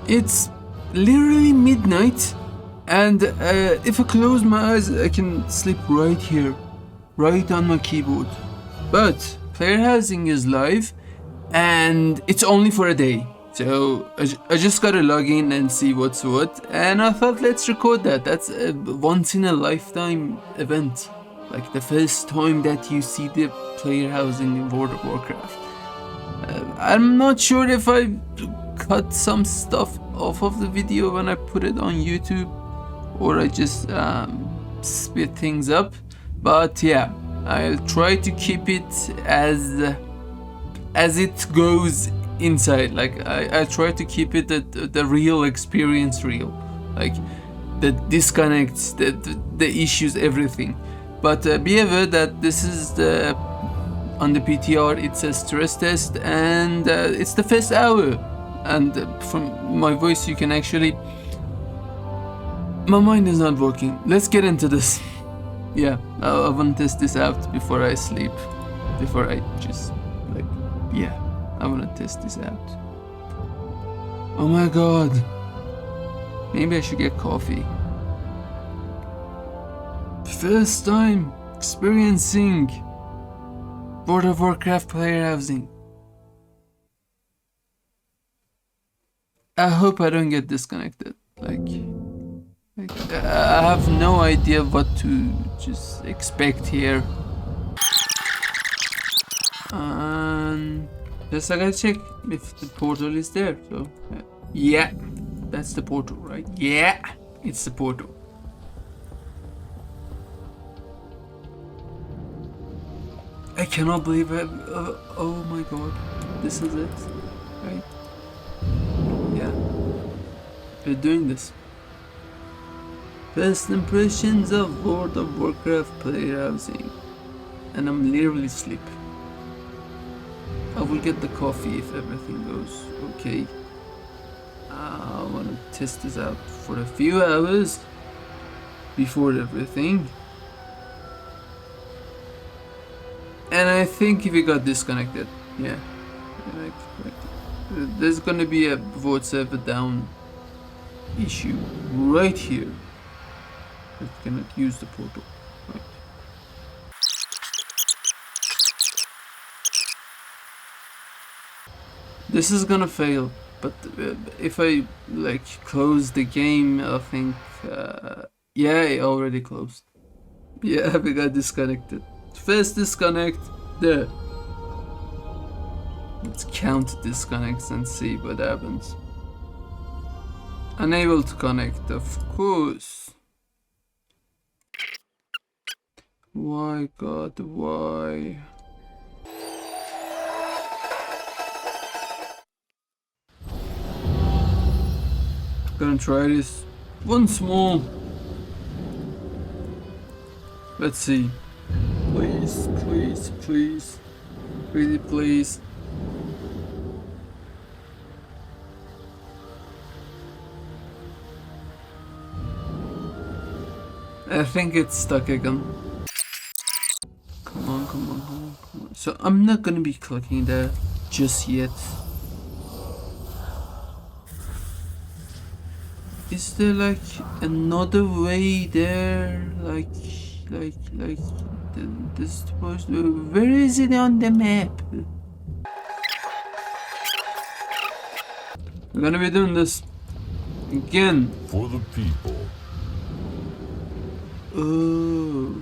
It's literally midnight, and if I close my eyes, I can sleep right here, right on my keyboard. But player housing is live, and it's only for a day. So I just gotta log in and see what's what, and I thought let's record that. That's a once in a lifetime event, like the first time that you see the player housing in World of Warcraft. I'm not sure if I cut some stuff off of the video when I put it on YouTube, or I just speed things up, but yeah, I'll try to keep it as it goes inside. Like I try to keep it the real experience real, like the disconnects, the issues, everything. But be aware that this is the on the PTR it's a stress test, and it's the first hour, and from my voice you can actually, my mind is not working. Let's get into this. Yeah, I want to test this out before I sleep, before I just like, yeah, I want to test this out. Oh my god, maybe I should get coffee. First time experiencing World of Warcraft player housing. I hope I don't get disconnected. Like I have no idea what to just expect here. And just I gotta check if the portal is there. So yeah, that's the portal, right? Yeah, it's the portal. I cannot believe it. Oh my god, this is it, right? Yeah, we're doing this. First impressions of World of Warcraft player housing, and I'm literally asleep. I will get the coffee if everything goes okay. I want to test this out for a few hours before everything. And I think we got disconnected. Yeah, like, there's gonna be a vote server down issue right here. I cannot use the portal. Right. This is gonna fail, but if I like close the game, I think yeah, it already closed. Yeah, we got disconnected. First disconnect there. Let's count disconnects and see what happens. Unable to connect, of course. Why, God, why? Gonna try this once more. Let's see. Please, please, please. Really, please. I think it's stuck again. Come on, come on, come on, come on. So I'm not gonna be clicking there just yet. Is there like another way there? Like this is supposed to, where is it on the map? We're gonna be doing this again. For the people. Oh.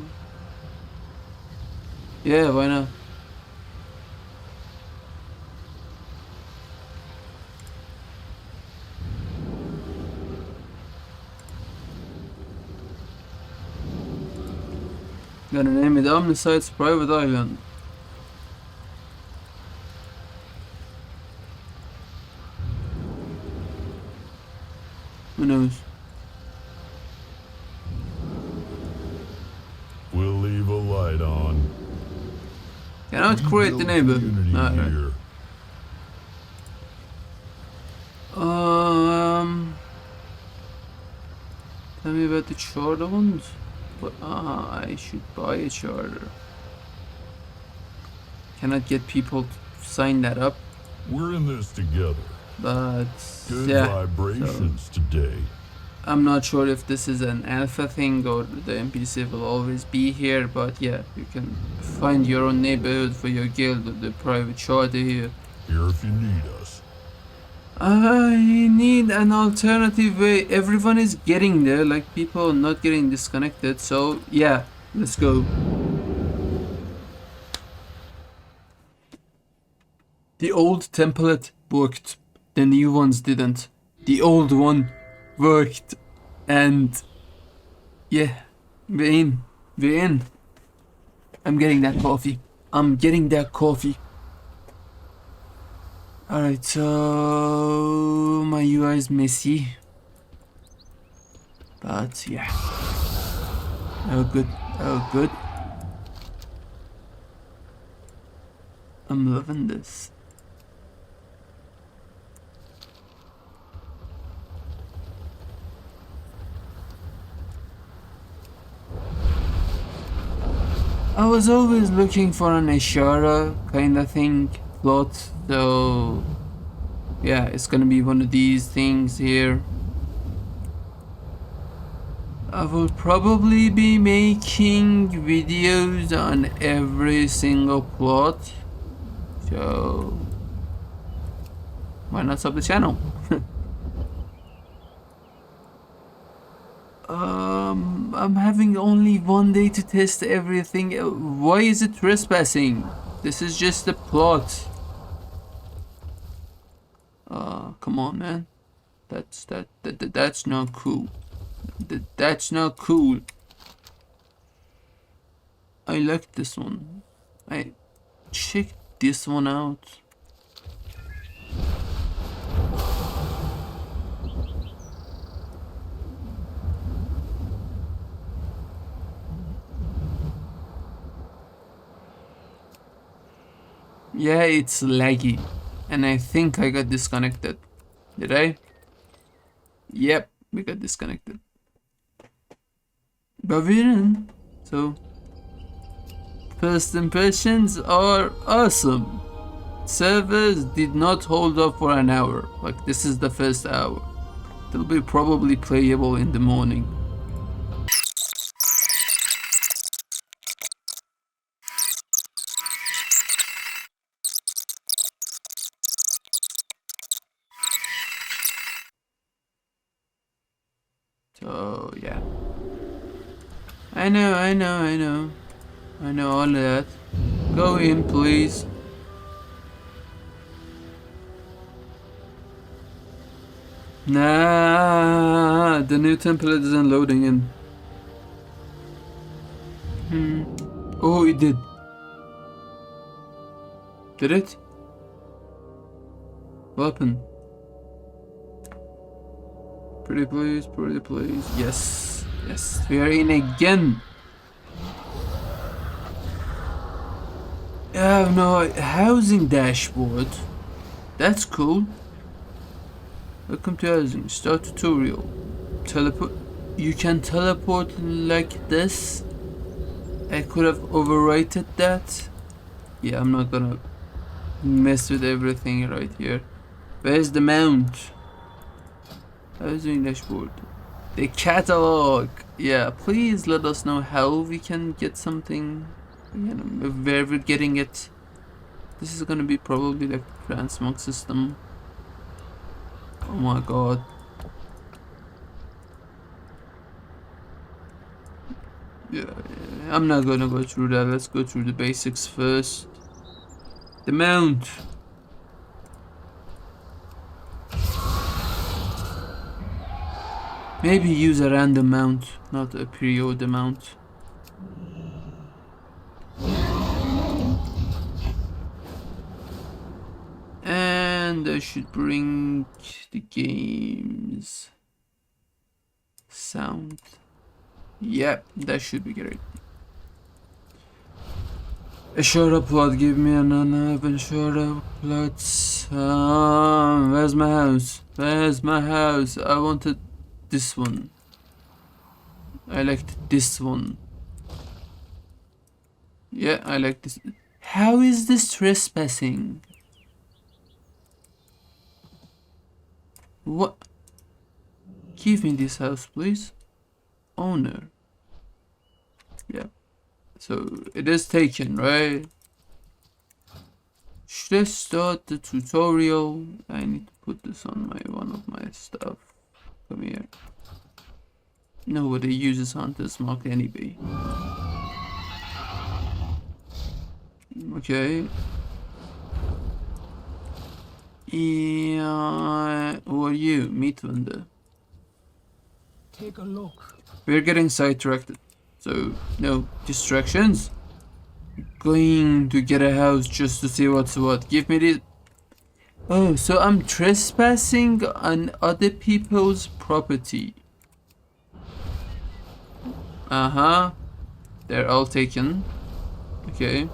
Yeah, why not? Gonna name it Omnisite's Private Island. Who knows? We'll leave a light on. Cannot create the neighbor. Alright. Tell me about the charter ones. But I should buy a charter. Cannot get people to sign that up. We're in this together. but Good yeah. vibrations today. I'm not sure if this is an alpha thing or the NPC will always be here, but yeah, you can find your own neighborhood for your guild or the private charter here. Here if you need us. I need an alternative way. Everyone is getting there, like people are not getting disconnected, so yeah, let's go. The old template worked, the new ones didn't. The old one worked, and yeah, we're in. We're in. I'm getting that coffee. I'm getting that coffee. Alright, so my UI is messy. But yeah. Oh good. Oh good. I'm loving this. I was always looking for an Ishara kind of thing plot, so yeah, it's gonna be one of these things here. I will probably be making videos on every single plot, so why not sub the channel? I'm having only one day to test everything. Why is it trespassing? This is just a plot. Come on, man. That's not cool. That's not cool. I like this one. I check this one out. Yeah, it's laggy. And I think I got disconnected. Did I? Yep, we got disconnected. But we're in. So, first impressions are awesome. Servers did not hold up for an hour. Like, this is the first hour. It'll be probably playable in the morning. So, yeah. I know all of that. Go in, please. Nah, the new template isn't loading in. Oh, it did. Did it? What happened? Pretty please. Yes, yes, we are in again. Oh no, housing dashboard. That's cool. Welcome to housing. Start tutorial. Teleport. You can teleport like this. I could have overrated that. Yeah, I'm not gonna mess with everything right here. Where's the mount? Housing dashboard. The catalog. Yeah, please let us know how we can get something. Where we're getting it. This is gonna be probably like the transmog system. Oh my god. Yeah, I'm not gonna go through that. Let's go through the basics first. The mount. Maybe use a random mount, not a period mount. And I should bring the game's sound. Yep, that should be great. A short upload, give me an unopened short uploads. Where's my house? Where's my house? I wanted this one. I liked this one. Yeah, I like this. How is this trespassing? What? Give me this house, please. Owner. Yeah. So it is taken, right? Should I start the tutorial? I need to put this on one of my stuff. Come here. Nobody uses Hunter's Mark anyway. Okay. Yeah, who are you? Meat vendor. Take a look. We're getting sidetracked. So, no distractions. Going to get a house just to see what's what. Give me this. Oh, so I'm trespassing on other people's property. Uh-huh. They're all taken. Okay.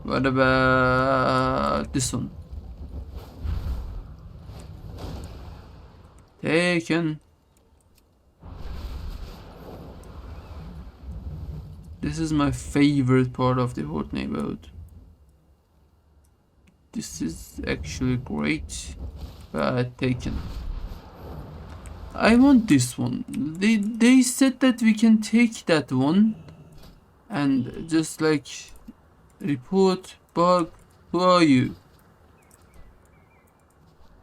What about this one? Taken. This is my favorite part of the whole neighborhood. This is actually great. But taken. I want this one. They said that we can take that one and just like report bug. Who are you?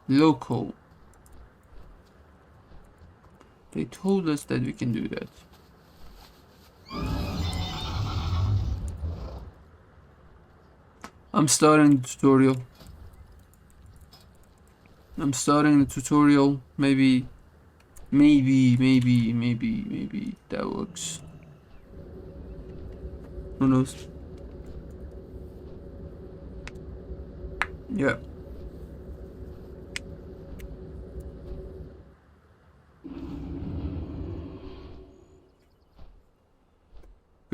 Local. They told us that we can do that. I'm starting the tutorial. Maybe that works. Who knows? Yeah.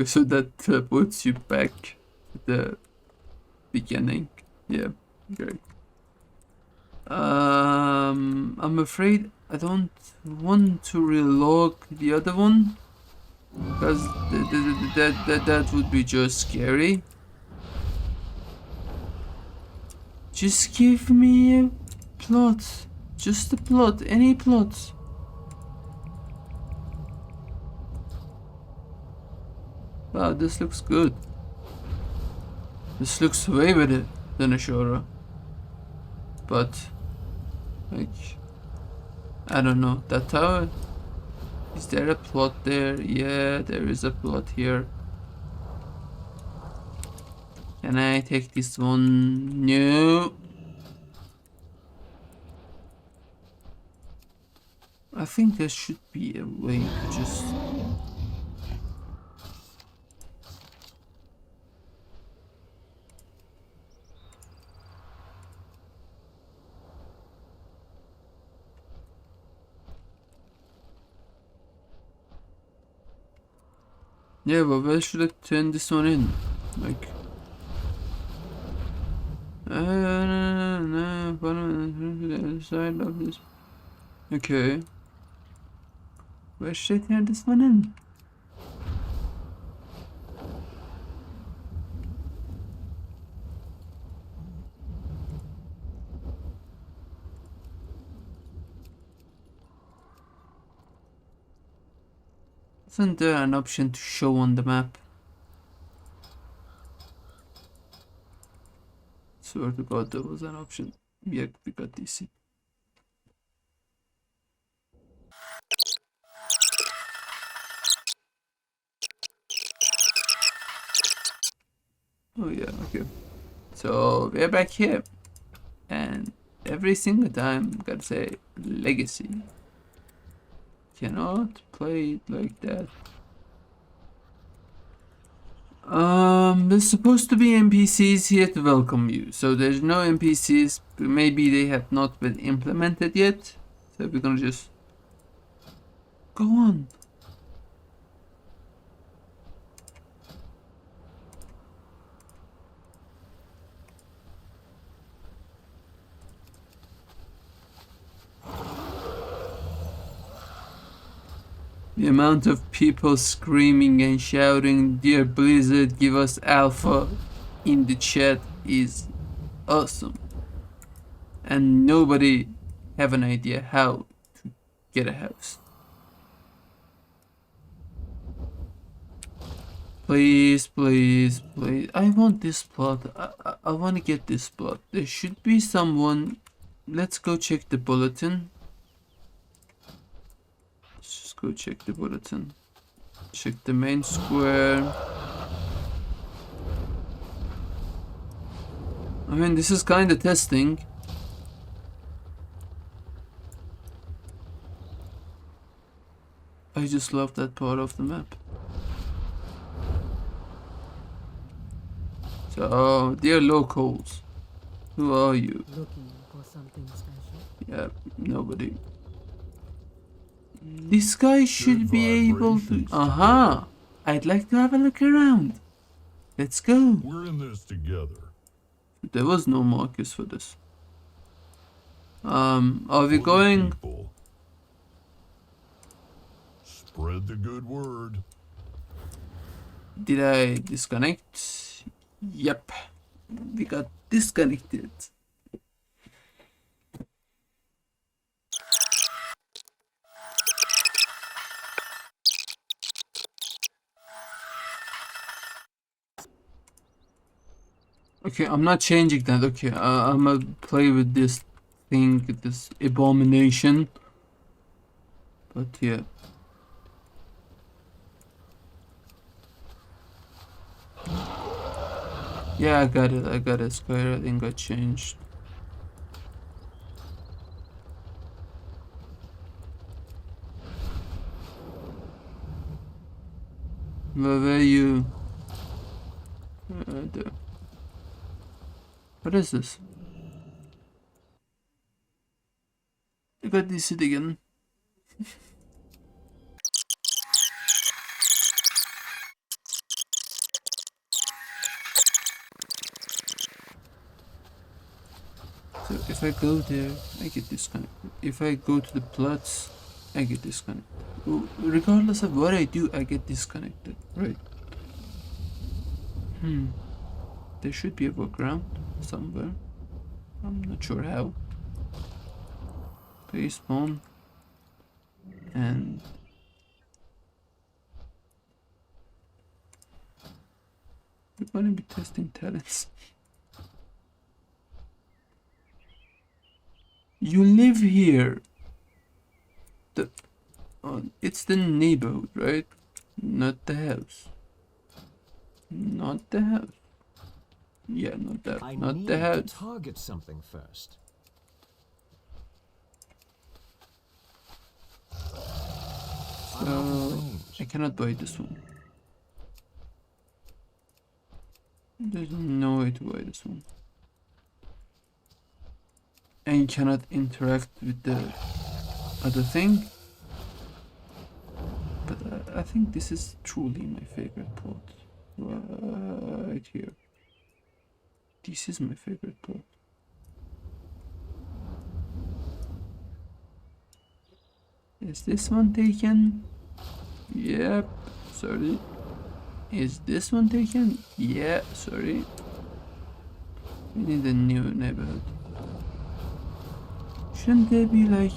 So that puts you back at the beginning. Yeah, great. I'm afraid I don't want to relog the other one because that would be just scary. Just give me a plot, just a plot, any plot. Wow, this looks good. This looks way better than Ashura. But, like, I don't know. That tower? Is there a plot there? Yeah, there is a plot here. Can I take this one? No. I think there should be a way to just... Yeah, but where should I turn this one in? Like... side of this. Okay. Where should I turn this one in? Isn't there an option to show on the map? Swear to God, there was an option. Yeah, we got this. Oh yeah, okay. So we're back here, and every single time I'm gotta say legacy. Cannot play it like that. There's supposed to be NPCs here to welcome you. So there's no NPCs. Maybe they have not been implemented yet. So we're gonna just go on. The amount of people screaming and shouting, "Dear Blizzard, give us alpha," in the chat is awesome. And nobody have an idea how to get a house. Please, please, please. I want this plot. I want to get this plot. There should be someone. Let's go check the bulletin. Let's just go check the bulletin. Check the main square. I mean, this is kind of testing. I just love that part of the map. So, dear locals, who are you? Looking for something special? Yeah, nobody. This guy should be able to... Aha! I'd like to have a look around. Let's go. We're in this together. There was no markers for this. Are we For the going... people. Spread the good word. Did I disconnect? Yep. We got disconnected. Okay, I'm not changing that. Okay, I'm gonna play with this thing, this abomination. But yeah. Yeah, I got it. I got it. Square, I think got changed. Where were you? There. What is this? I got this it again. So if I go there, I get disconnected. If I go to the plots, I get disconnected. Regardless of what I do, I get disconnected, right? There should be a workaround somewhere. I'm not sure how. Base spawn. And... we're gonna be testing talents. You live here. It's the neighborhood, right? Not the house. Not the house. Yeah, not that. I Not need the to house. target something first. So I cannot buy this one. There's no way to buy this one. And you cannot interact with the other thing. But I think this is truly my favorite plot. Right here. This is my favorite plot. Is this one taken? Yep. Sorry. Is this one taken? Yeah, sorry. We need a new neighborhood. Shouldn't there be like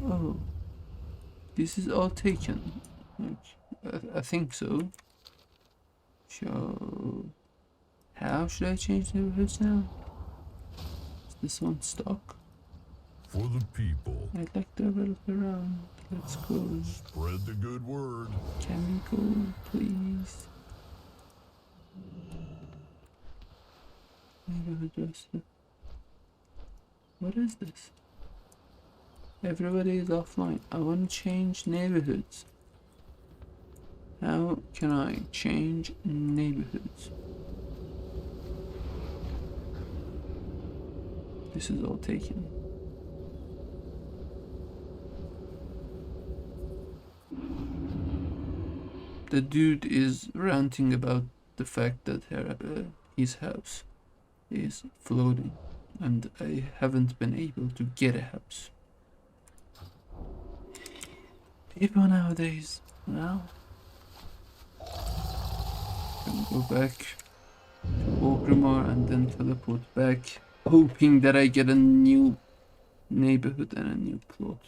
oh, this is all taken. Like, I think so. So how should I change neighborhoods now? Is this one stock? For the people. I'd like to have a look around. Let's go. Spread the good word. Can we go, please? Neighborhood roster. What is this? Everybody is offline. I want to change neighborhoods. How can I change neighborhoods? This is all taken. The dude is ranting about the fact that his house is floating and I haven't been able to get a house. People nowadays, now. Can we go back to Orgrimmar and then teleport back, hoping that I get a new neighborhood and a new plot.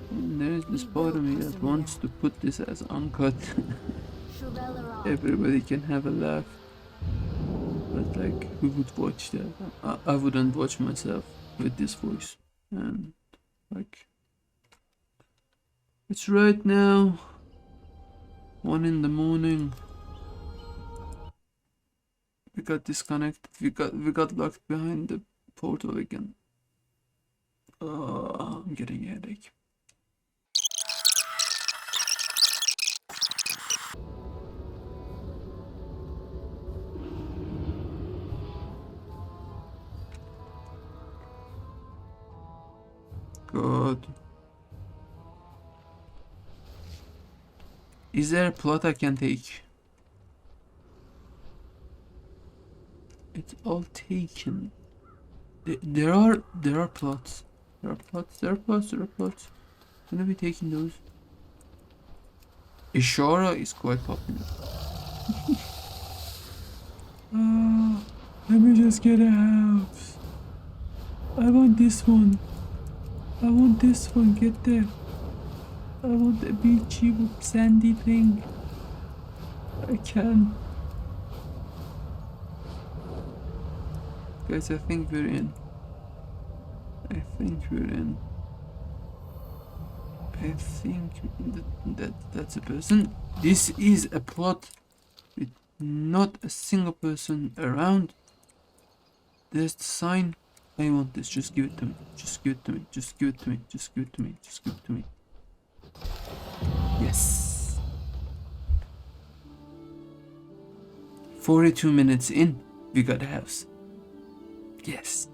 And there's this part of me that wants to put this as uncut. Everybody can have a laugh. But like, who would watch that? I wouldn't watch myself with this voice. And like, it's right now 1 in the morning. We got disconnected. We got locked behind the portal again. I'm getting a headache. God. Is there a plot I can take? It's all taken. There are plots. There are plots. I'm gonna be taking those. Ishara is quite popular. Let me just get a house. I want this one. Get there. I want a beachy sandy thing. I can. Guys, I think we're in. I think that's a person. This is a plot with not a single person around. There's the sign. I want this. Just give it to me. Just give it to me. Yes. 42 minutes in, we got a house. Yes.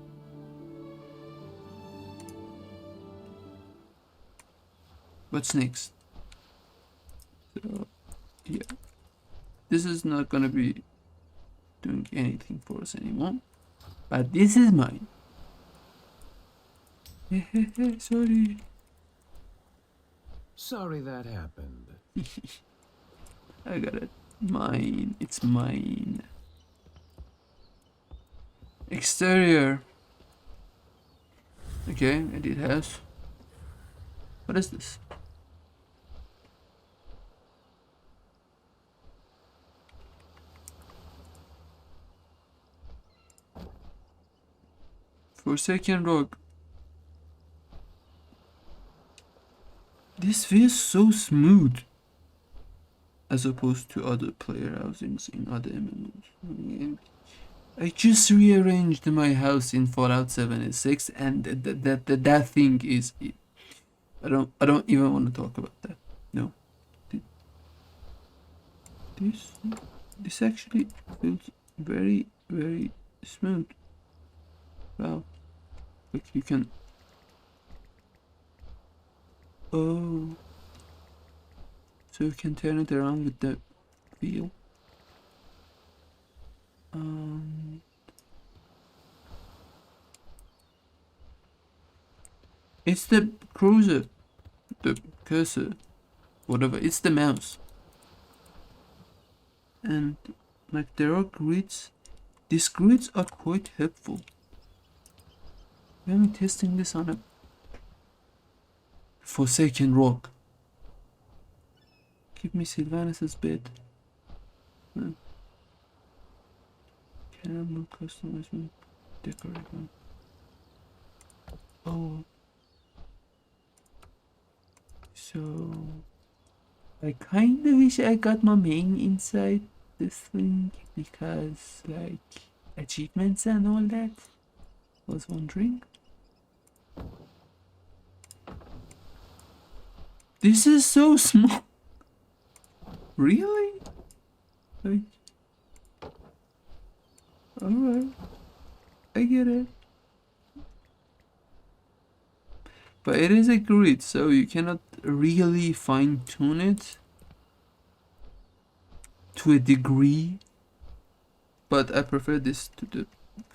What's next? So, yeah. This is not gonna be doing anything for us anymore. But this is mine. Sorry. Sorry that happened. I got it. Mine. It's mine. Exterior. Okay, edit house. What is this? Forsaken rock. This feels so smooth as opposed to other player housings in other MMOs. I just rearranged my house in Fallout 76 and that thing is I don't even want to talk about that. No. This actually feels very, very smooth. Wow. Like you can. Oh. So you can turn it around with the wheel. It's the cruiser, the cursor, whatever. It's the mouse. And like there are grids. These grids are quite helpful. I'm testing this on a Forsaken rock. Give me Sylvanus's bed. No. Camera customization, decorate one. Oh. So I kinda wish I got my main inside this thing because like achievements and all that. Was wondering. This is so small. Really? Like, alright. I get it. But it is a grid, so you cannot really fine tune it to a degree. But I prefer this to the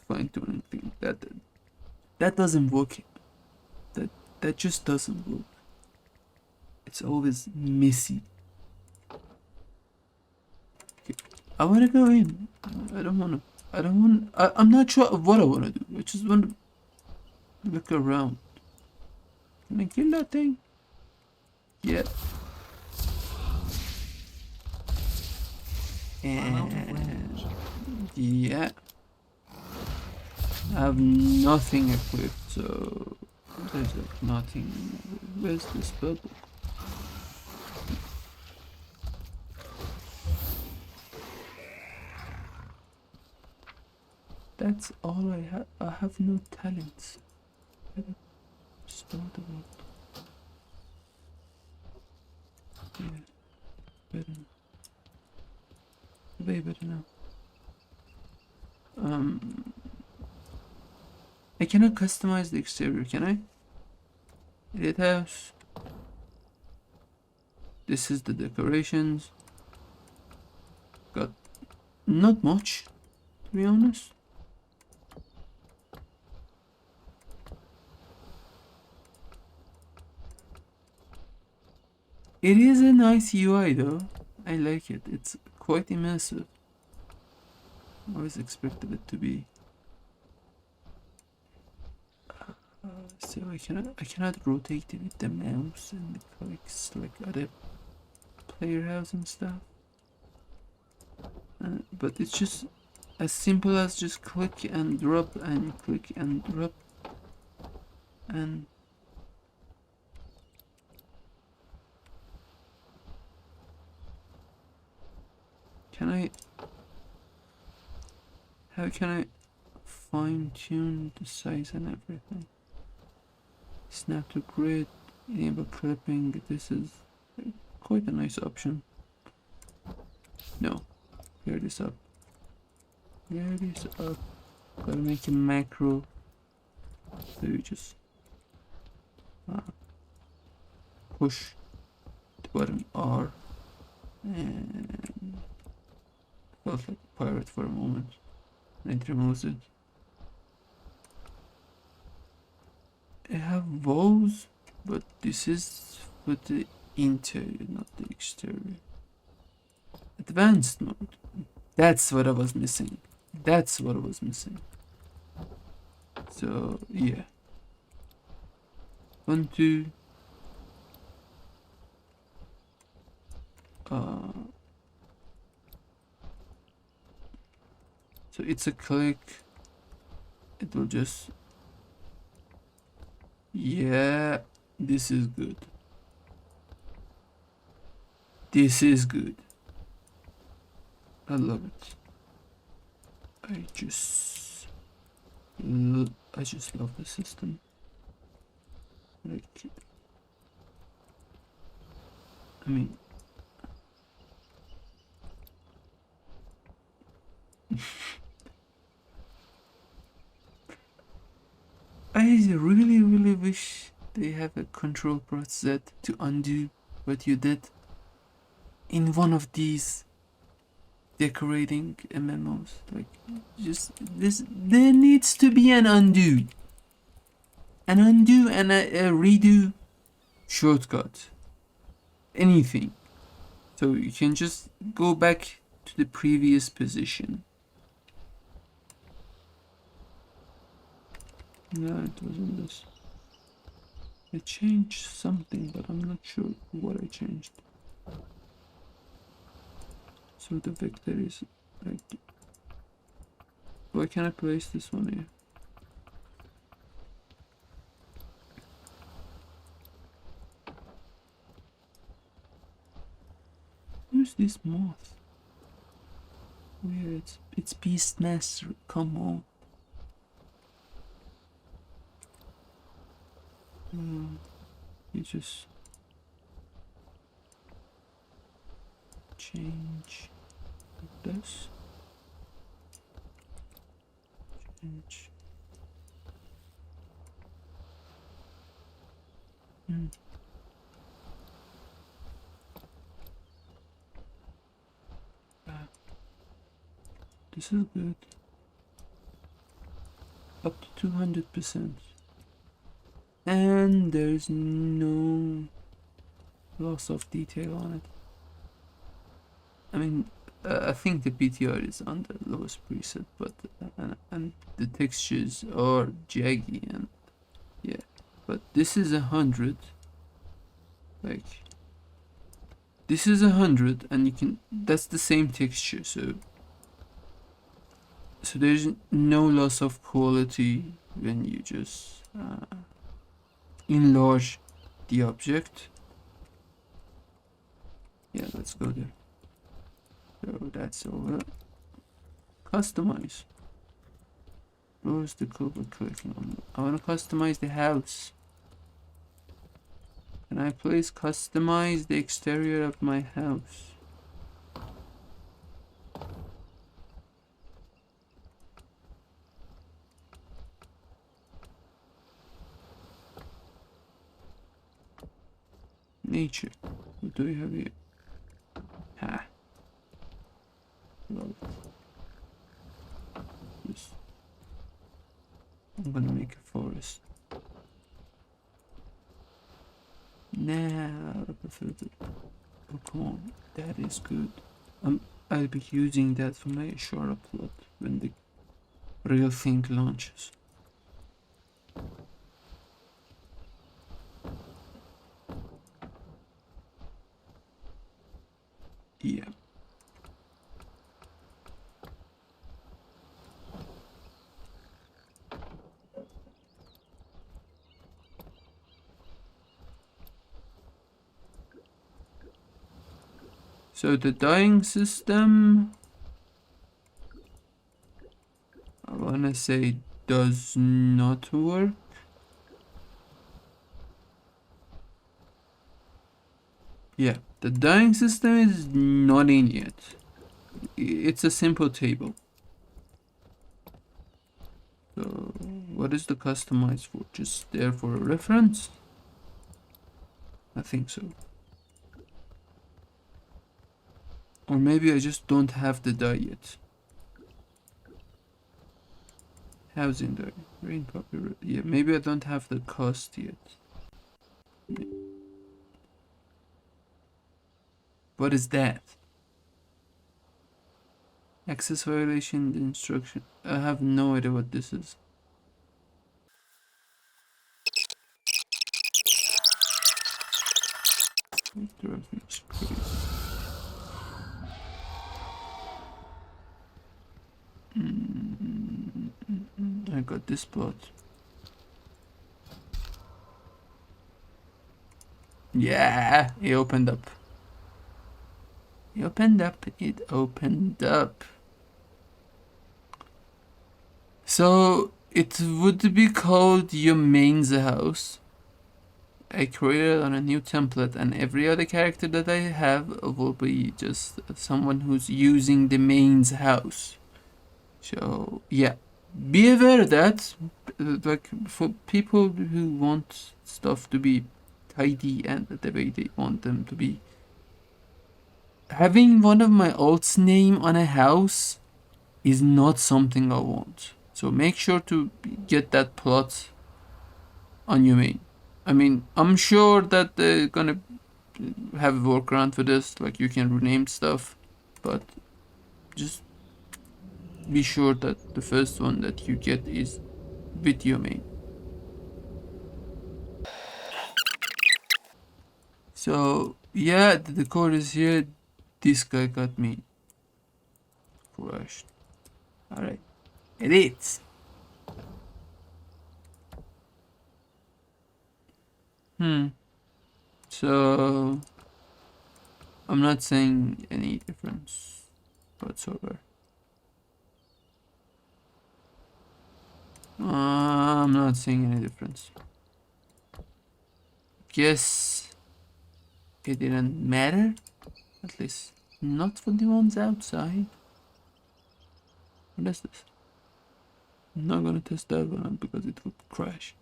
fine tuning thing. That doesn't work. that just doesn't work. It's always messy. Okay. I wanna go in. I don't wanna. I'm not sure of what I wanna do. I just wanna look around. Can I kill that thing? Yeah. I'm out of range. Yeah. I have nothing equipped, so there's like nothing. Where's this bubble? That's all I have. I have no talents. Better start the world. Yeah, better. Way better now. I cannot customize the exterior, can I? Edit house. This is the decorations. Got not much, to be honest. It is a nice UI though. I like it. It's quite immersive. I always expected it to be. So I cannot rotate it with the mouse and the clicks like other player house and stuff. But it's just as simple as just click and drop and click and drop and how can I fine tune the size and everything? Snap to grid, enable clipping. This is quite a nice option. No, clear this up. Clear this up. Gotta make a macro. So you just push the button R and felt like a pirate for a moment. And it removes it. I have WoW's, but this is for the interior, not the exterior. Advanced mode. That's what I was missing. That's what I was missing. So yeah. 1, 2. So it's a click. It will just. Yeah, this is good. This is good. I love it. I just love the system. Like, I mean, I really wish they have a control press Z to undo what you did in one of these decorating MMOs. Like, just this, there needs to be an undo and a redo shortcut. Anything. So you can just go back to the previous position. No, it wasn't this. I changed something, but I'm not sure what I changed. So the vector is like... Why can't I place this one here? Who's this moth? Weird. It's Beastmaster. Come on. You just change this. Change. This is good. Up to 200%. And there's no loss of detail on it. I mean, I think the PTR is on the lowest preset, but and the textures are jaggy and yeah, but this is 100. Like this is 100, and you can. That's the same texture, so there's no loss of quality when you just enlarge the object. Yeah, let's go there. So that's over. Customize. Where's the code we're clicking on? I want to customize the house. Can I please customize the exterior of my house? Nature. What do we have here? Ha. Love it. Yes. I'm gonna make a forest. Nah, I prefer the. Oh, come on. That is good. I'll be using that for my short upload when the real thing launches. Yeah. So the dying system, I wanna say, does not work. Yeah, the dying system is not in yet. It's a simple table. So what is the customize for? Just there for a reference? I think so. Or maybe I just don't have the dye yet. Housing dye. Rain copy. Yeah, maybe I don't have the cost yet. What is that? Access violation instruction. I have no idea what this is. Graphics crazy. I got this plot. Yeah, it opened up. It opened up. It opened up. So it would be called your mains house. I created on a new template, and every other character that I have will be just someone who's using the mains house. So yeah, be aware that like for people who want stuff to be tidy and the way they want them to be, having one of my alts name on a house is not something I want. So make sure to get that plot on your main. I mean, I'm sure that they're gonna have a workaround for this, like you can rename stuff, but just be sure that the first one that you get is with your main. So yeah, the code is here. This guy got me crushed. Alright, edit. So I'm not saying any difference whatsoever. I'm not seeing any difference. Guess it didn't matter. At least not for the ones outside. What is this? I'm not gonna test that one out because it would crash.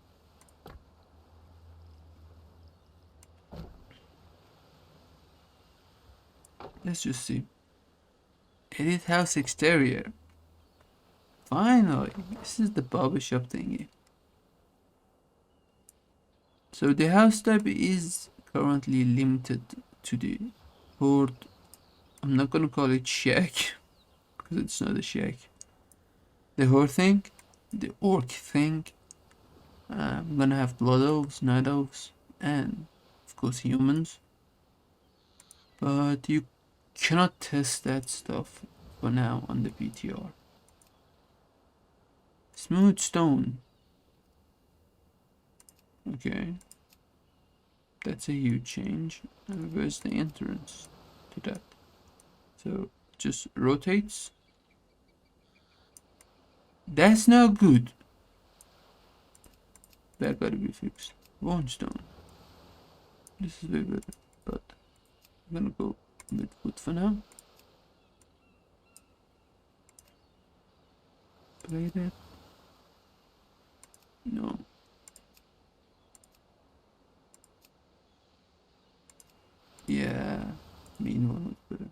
Let's just see. Edit house exterior. Finally, this is the barbershop thingy. So the house type is currently limited to the horde. I'm not gonna call it shack because it's not a shack. The horde thing, the orc thing. I'm gonna have blood elves, night elves, and of course humans. But you cannot test that stuff for now on the PTR. Smooth stone. Okay. That's a huge change. Where's the entrance to that? So just rotates. That's not good. That gotta be fixed. Bone stone. This is way better, but I'm gonna go with wood for now. Play that. No. Yeah, mean one was better.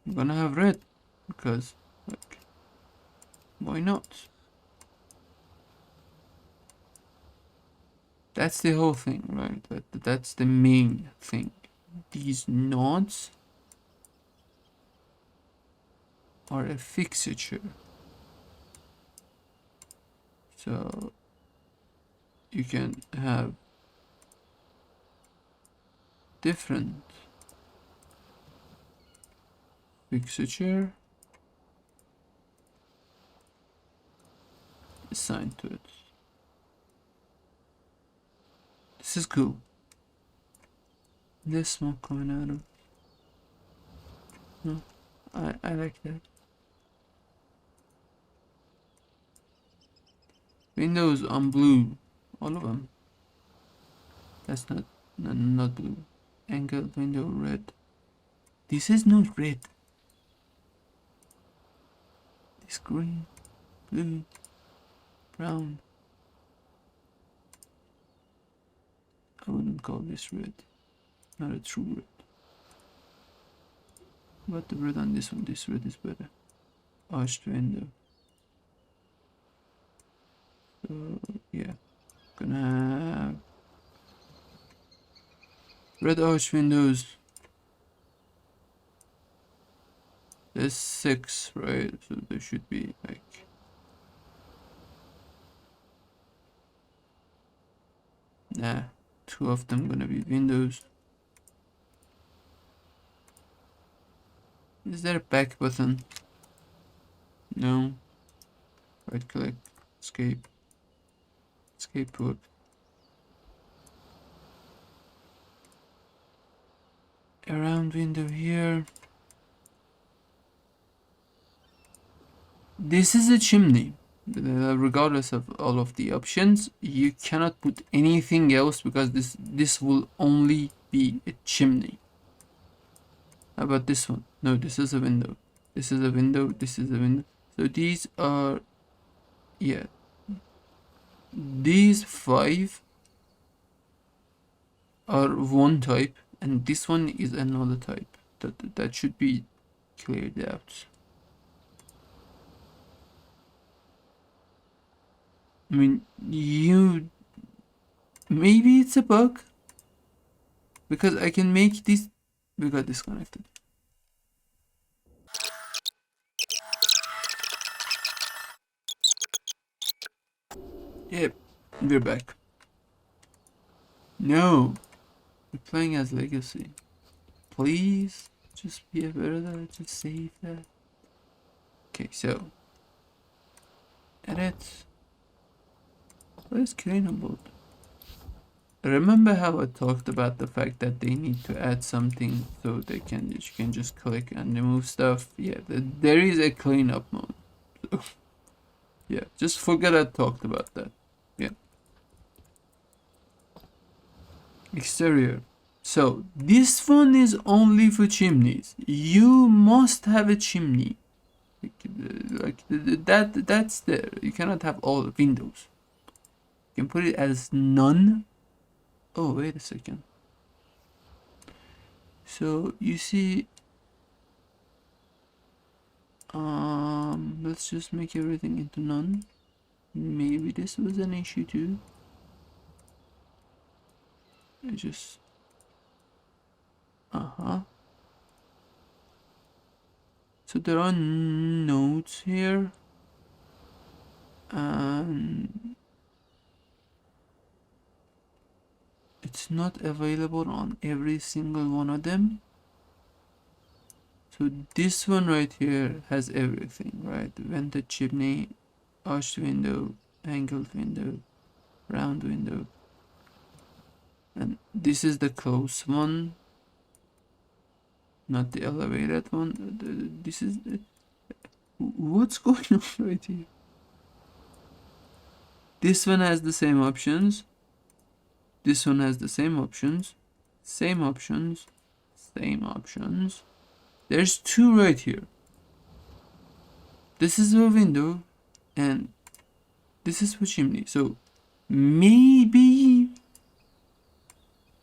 I'm gonna have red because, like, why not? That's the whole thing, right? That's the main thing. These nodes are a fixture. So you can have different fixture assigned to it. This is cool. There's smoke coming out of it. No, I like that. Windows on blue, all of them. That's not blue. Angled window red. This is not red. This green, blue, brown. I wouldn't call this red. Not a true red. But the red on this one, this red is better. Arched window. So yeah, gonna have red arch windows. There's 6, right? So there should be like nah, 2 of them gonna be windows. Is there a back button? No. Right click, escape. Escape port. Around window here. This is a chimney. Regardless of all of the options, you cannot put anything else because this will only be a chimney. How about this one? No, this is a window. This is a window. This is a window. So these are, yeah, these 5 are one type, and this one is another type. That should be cleared out. I mean, maybe it's a bug because I can make this. We got disconnected. Yep, we're back. No, we're playing as Legacy. Please, just be aware of that. Just save that. Okay, so edit. What is clean about? Remember how I talked about the fact that they need to add something so you can just click and remove stuff? Yeah, there is a cleanup mode. So, yeah, just forget I talked about that. Yeah. Exterior. So this one is only for chimneys. You must have a chimney. That's there. You cannot have all windows. You can put it as none. Oh, wait a second. So you see, let's just make everything into none. Maybe this was an issue too. I just... So there are notes here. And it's not available on every single one of them. So this one right here has everything, right? Vented chimney, arched window, angled window, round window. And this is the close one, not the elevated one. This is the... What's going on right here? This one has the same options. This one has the same options. Same options. Same options. There's two right here. This is a window and this is for chimney. So maybe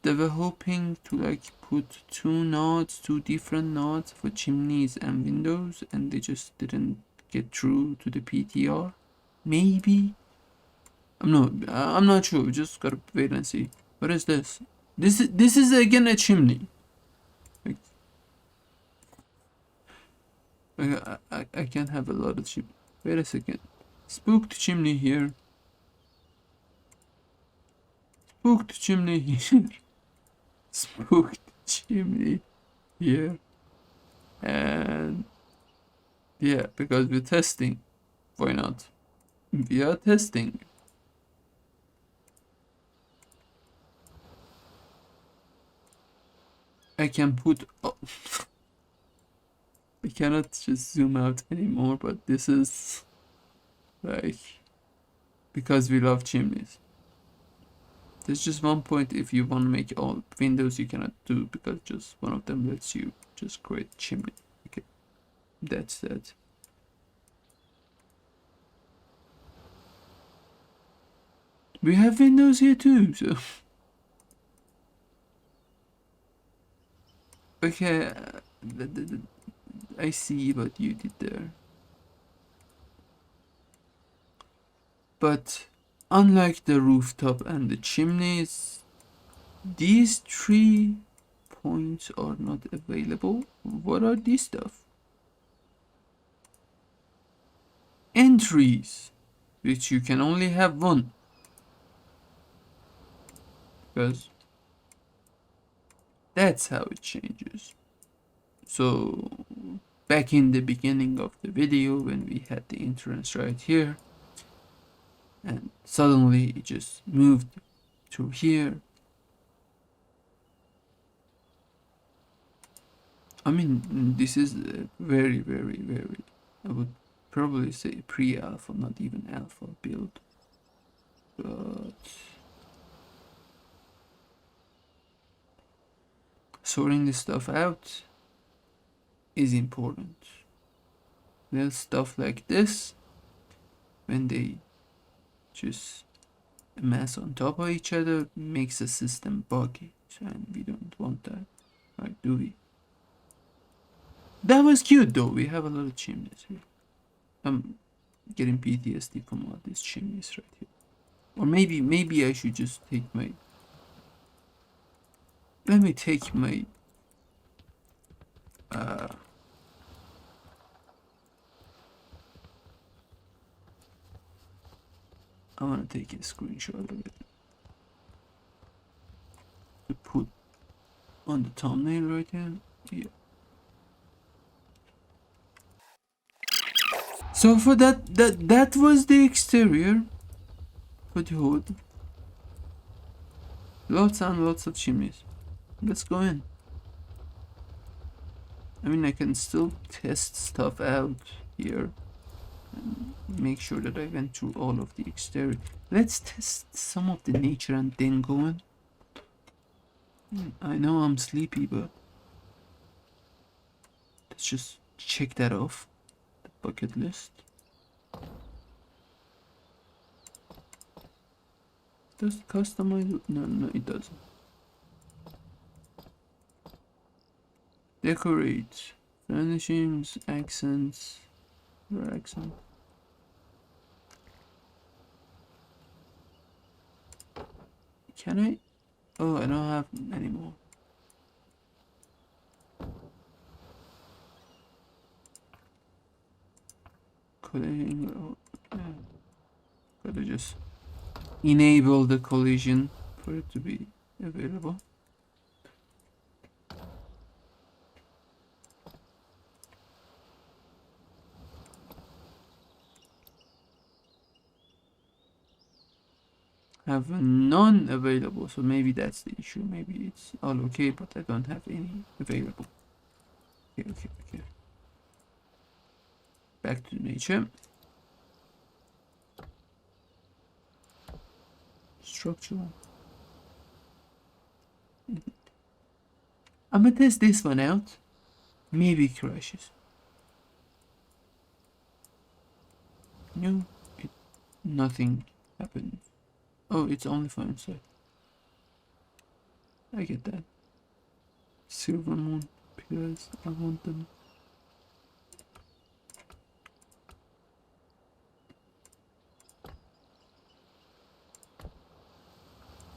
they were hoping to like put two different nodes for chimneys and windows, and they just didn't get through to the PTR. Maybe. I'm not sure. We just gotta wait and see. What is this? This is again a chimney. I can have a lot of chimney. Wait a second. Spooked chimney here. Spooked chimney here. Spooked chimney here. And yeah, because we're testing. Why not? We are testing. I can put... Oh. I cannot just zoom out anymore, but this is like because we love chimneys. There's just one point if you want to make all windows you cannot do because just one of them lets you just create chimney. Okay, that's that. We have windows here too, so okay. I see what you did there. But unlike the rooftop and the chimneys, these 3 points are not available. What are these stuff? Entries, which you can only have one. Because that's how it changes. So back in the beginning of the video when we had the entrance right here and suddenly it just moved to here. I mean, this is a very I would probably say pre-alpha, not even alpha build, but sorting this stuff out is important. Little stuff like this, when they just amass on top of each other, makes the system buggy, and we don't want that, right? Do we? That was cute though. We have a lot of chimneys here. I'm getting PTSD from all these chimneys right here. Or maybe I should just take my... Let me take my... I want to take a screenshot of it to put on the thumbnail right here. Yeah. So for that was the exterior for the hood. Lots and lots of chimneys. Let's go in. I mean, I can still test stuff out here and make sure that I went through all of the exterior. Let's test some of the nature and then go in. I know I'm sleepy, but let's just check that off the bucket list. Does it customize it? No, it doesn't. Decorate, furnishings, accents, or accent. Can I? Oh, I don't have any more. Collision. Gotta just enable the collision for it to be available. Have none available, so maybe that's the issue. Maybe it's all okay, but I don't have any available. Okay. Back to nature. Structural. I'm gonna test this one out. Maybe it crashes. No, nothing happened. Oh, it's only for inside. I get that. Silver moon pillars, I want them.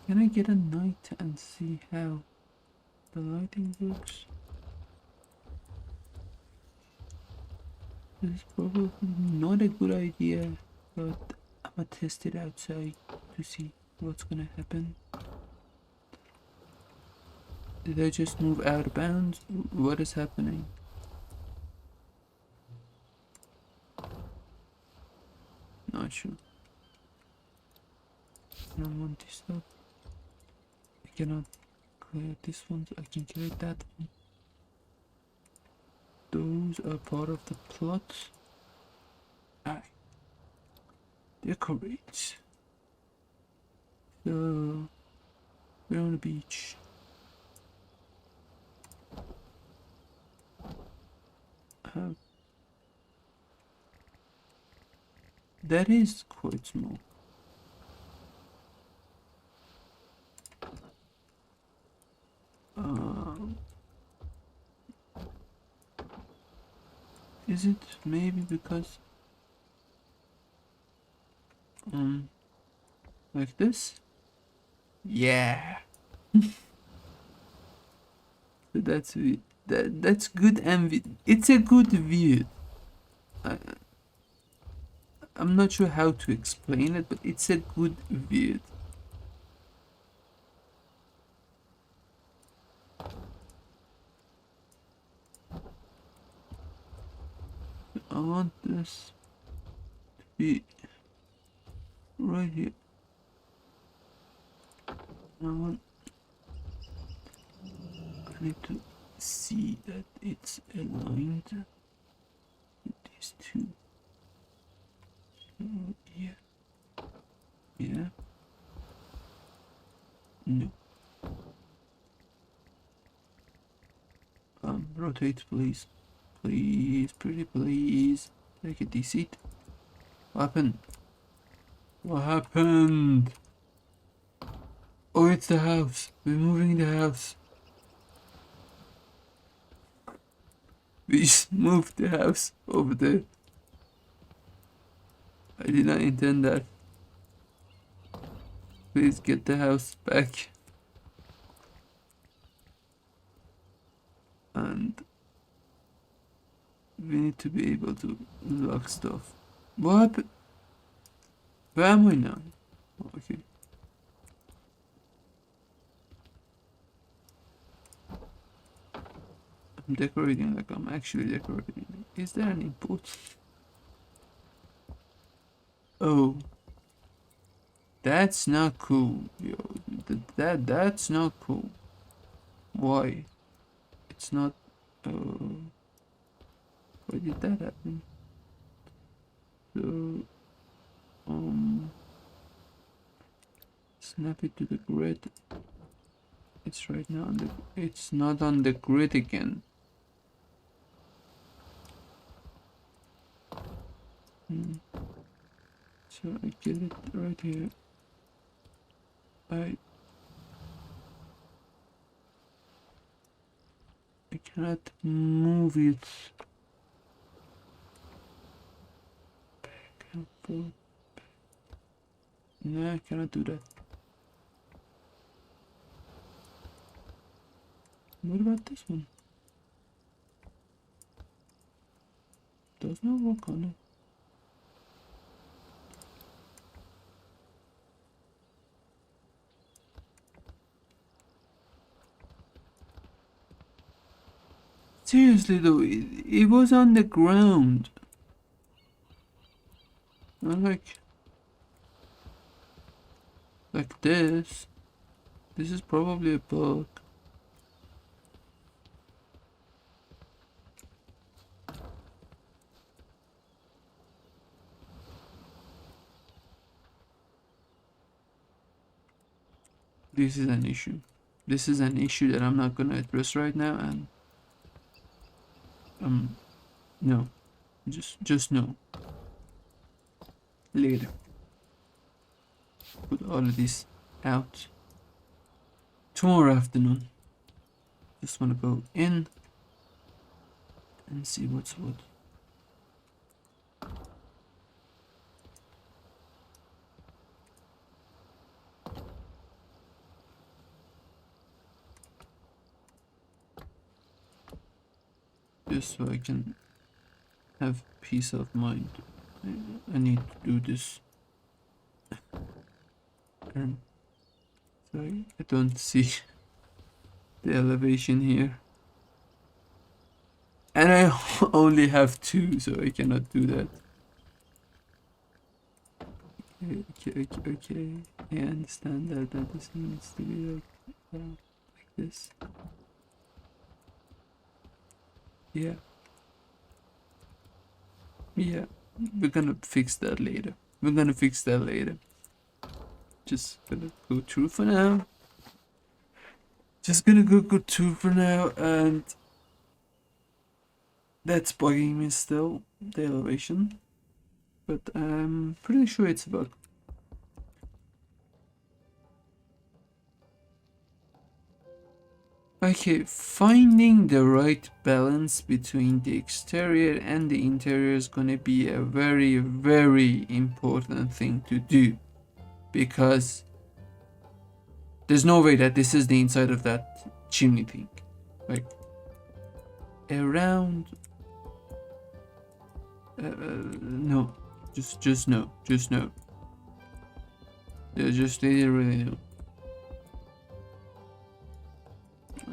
Can I get a night and see how the lighting works? This is probably not a good idea, but I'm gonna test it outside to see what's gonna happen. Did I just move out of bounds? What is happening? Not sure. I don't want this stuff. I cannot clear this one, so I can clear that one. Those are part of the plot. Alright. Decorate. So, we're on the beach. That is quite small. Is it maybe because like this? Yeah. So that's good, and it's a good view. I'm not sure how to explain it, but it's a good view. I want this to be right here. I need to see that it's aligned with these two. So, yeah. No. Rotate, please. Please, pretty please. Take a D-seat. What happened? What happened? Oh, it's the house. We're moving the house. We just moved the house over there. I did not intend that. Please get the house back. And we need to be able to lock stuff. What happened? Where am I now? Oh, okay. I'm decorating like I'm actually decorating. Is there an input? Oh. That's not cool, yo. That's not cool. Why? It's not. Why did that happen? So, snap it to the grid. It's right now on the. It's not on the grid again. So I get it right here. I cannot move it back and forth. No, I cannot do that. What about this one? Does not work on it. Seriously though, it was on the ground. Not like this. This is probably a bug. This is an issue. This is an issue that I'm not gonna address right now, and no, just no. Later. Put all of this out. Tomorrow afternoon. Just wanna go in and see what's what. Just so I can have peace of mind. I need to do this. Sorry, I don't see the elevation here. And I only have 2, so I cannot do that. Okay. I understand that this needs to be like this. Yeah. We're gonna fix that later. Just gonna go through for now. And that's bugging me still, the elevation. But I'm pretty sure it's a bug. Okay, finding the right balance between the exterior and the interior is gonna be a very, very important thing to do, because there's no way that this is the inside of that chimney thing. Like, around... no. Just no. Yeah, just literally no.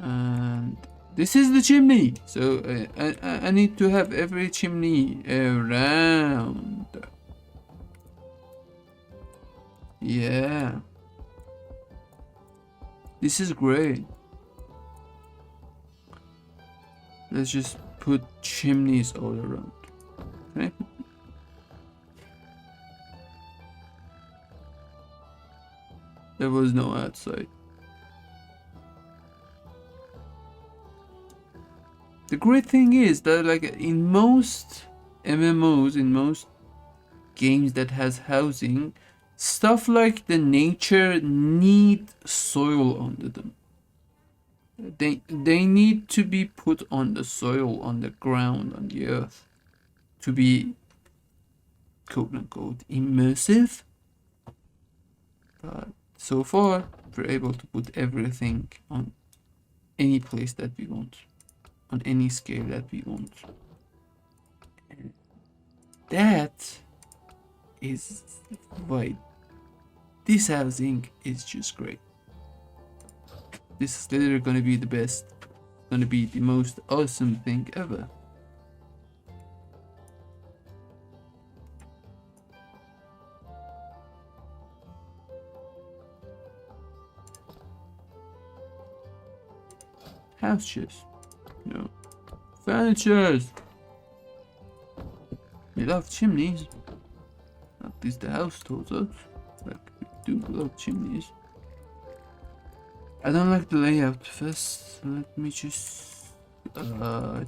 And this is the chimney, so I need to have every chimney around. Yeah, this is great. Let's just put chimneys all around. Okay. There was no outside. The great thing is that, like, in most MMOs, in most games that has housing, stuff like the nature need soil under them. They need to be put on the soil, on the ground, on the earth, to be quote unquote immersive. But so far, we're able to put everything on any place that we want, on any scale that we want. And that is why this housing is just great. This is literally gonna be the best, gonna be the most awesome thing ever. House chairs. No. Furnitures. We love chimneys. At least the house told us. Like, we do love chimneys. I don't like the layout. First, let me just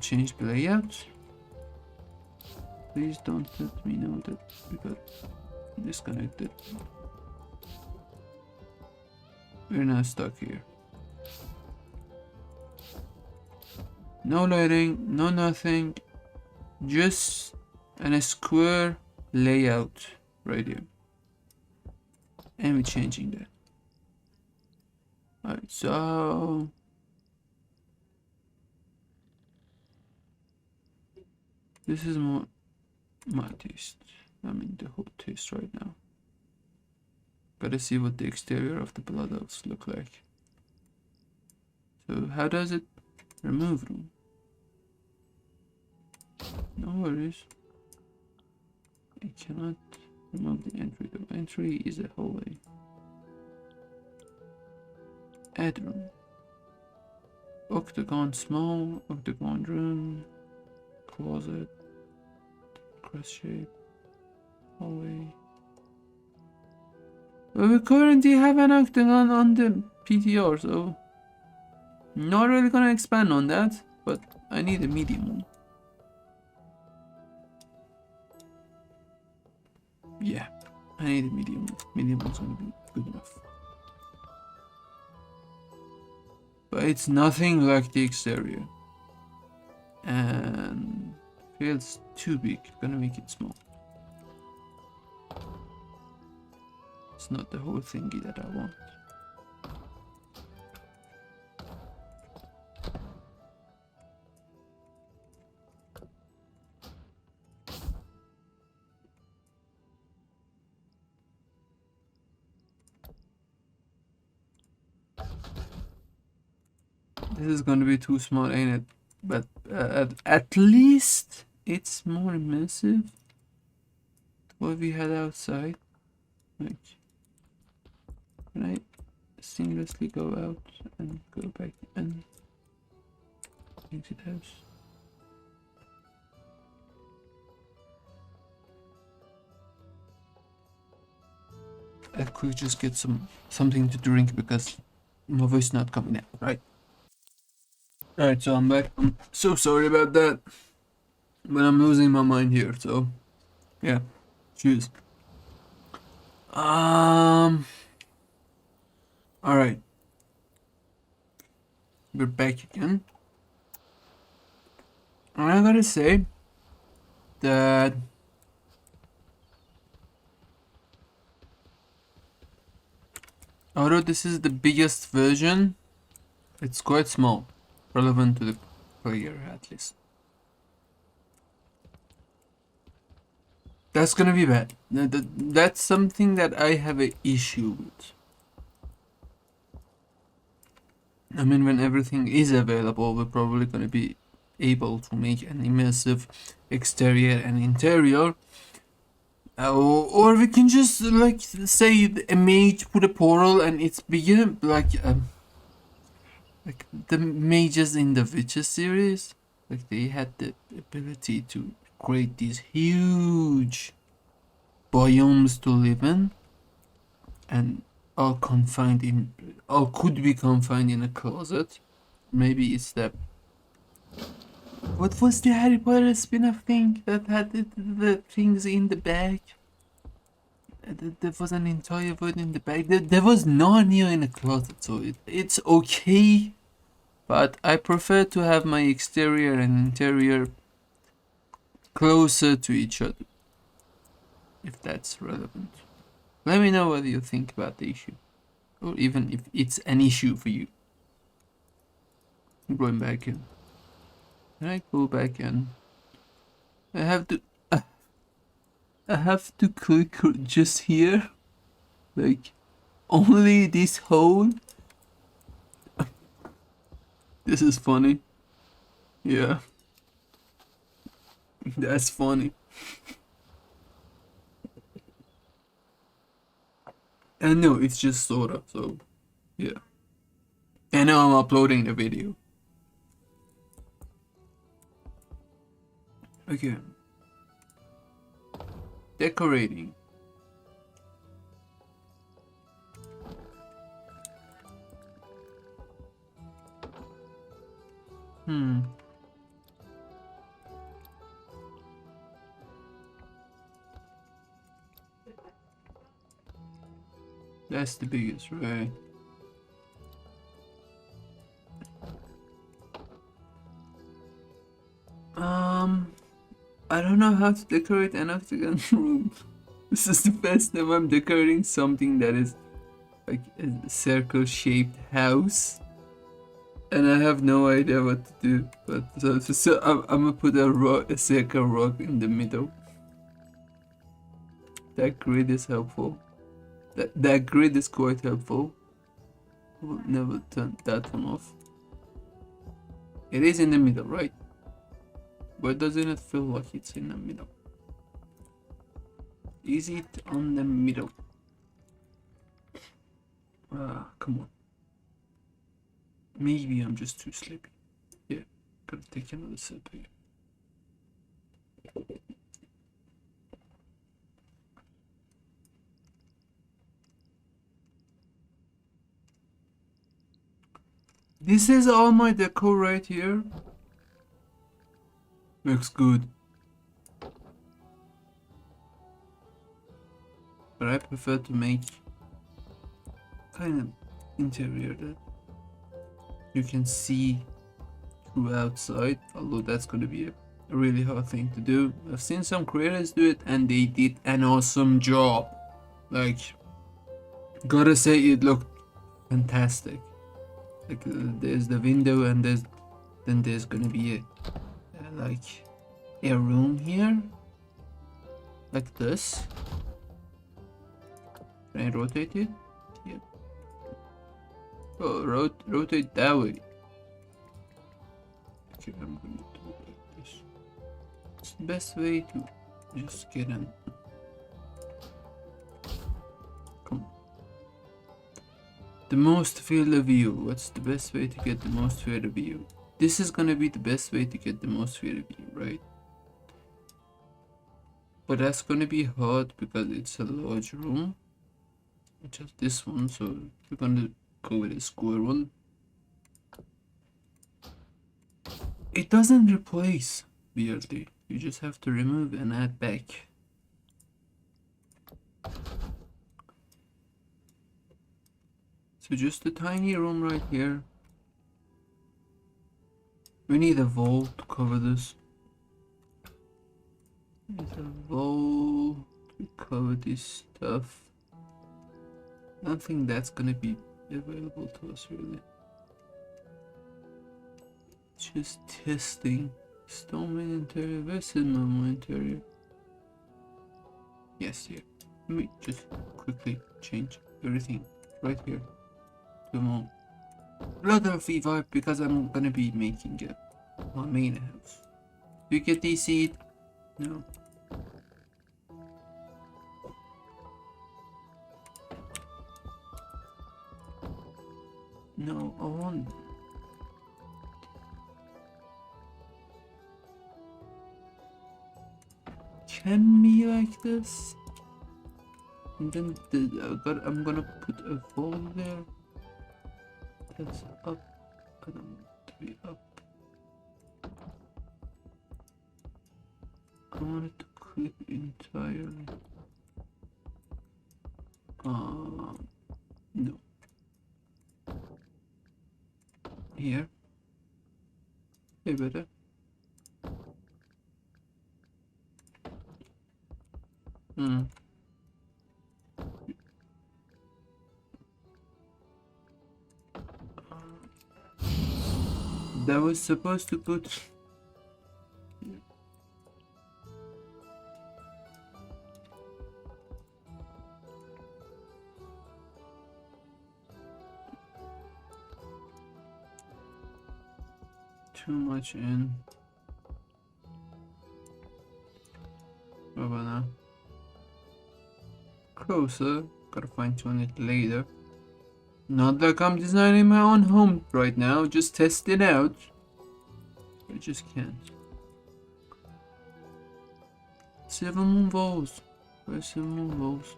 change the layout. Please don't let me know that we got disconnected. We're now stuck here. No lighting, no nothing, just a square layout right here. And we're changing that. Alright, so This is more my taste. I mean the whole taste right now. Gotta see what the exterior of the blood elves look like. So how does it remove them? No worries. I cannot remove the entry. The entry is a hallway. Add room. Octagon small, octagon room, closet, cross shape, hallway. Well, we currently have an octagon on the PTR, so not really gonna expand on that, but I need a medium one. Yeah, I need a medium one. Medium one's gonna be good enough. But it's nothing like the exterior. And feels too big. Gonna make it small. It's not the whole thingy that I want. This is gonna be too small, ain't it? But at least it's more immersive to what we had outside. Like, can I seamlessly go out and go back and exit house? I could just get something to drink because my voice is not coming out, right? Alright, so I'm back. I'm so sorry about that. But I'm losing my mind here, so yeah. Cheers. Alright. We're back again. And I gotta say that although this is the biggest version, it's quite small. Relevant to the player, at least. That's gonna be bad. That's something that I have an issue with. I mean, when everything is available, we're probably gonna be able to make an immersive exterior and interior. Or we can just, like, say a mage put a portal and it's bigger, like the mages in the Witcher series, like they had the ability to create these huge biomes to live in, and all could be confined in a closet. Maybe it's that. What was the Harry Potter spin-off thing that had the things in the bag? There was an entire word in the bag. There was Narnia in a closet, so it's okay. But I prefer to have my exterior and interior closer to each other, if that's relevant. Let me know what you think about the issue, or even if it's an issue for you. I'm going back in. Can I go back in? I have to click just here, like only this hole. This is funny. Yeah. That's funny. And no, it's just sorta, so yeah. And now I'm uploading the video. Okay. Decorating. That's the biggest, right? I don't know how to decorate an octagon room. This is the first time I'm decorating something that is like a circle-shaped house. And I have no idea what to do. But so I'm gonna put a second rock in the middle. That grid is helpful. That grid is quite helpful. We'll never turn that one off. It is in the middle, right? But doesn't it feel like it's in the middle? Is it on the middle? Ah, come on. Maybe I'm just too sleepy. Yeah, gotta take another sip here. This is all my decor right here. Looks good. But I prefer to make kind of interior that you can see through outside, although that's gonna be a really hard thing to do. I've seen some creators do it and they did an awesome job. Like, gotta say it looked fantastic. Like there's the window and then there's gonna be like a room here like this. Can I rotate it? Yep. Oh, rotate that way. Okay, I'm gonna do it like this. It's the best way to just get in. Come on. The most field of view. What's the best way to get the most field of view? This is gonna be the best way to get the most field of view, right? But that's gonna be hard because it's a large room. Just this one, so we're gonna go with a square one. It doesn't replace, weirdly. You just have to remove and add back. So just a tiny room right here. We need a wall to cover this. Need a wall to cover this stuff. I don't think that's gonna be available to us really. Just testing. Stoneman interior versus normal interior. Yes, here. Let me just quickly change everything right here to more litterally vibe because I'm gonna be making it my main house. Do you get these seed? No. No, I want. Can be like this, and then I'm gonna put a wall there. That's up. I don't want it to be up. I want it to clip entirely. No. Here. Hey, better. That was supposed to put. Too much in. What about now? Closer. Gotta fine tune it later. Not like I'm designing my own home right now, just test it out. I just can't. 7 moon balls. Where's 7 moon balls?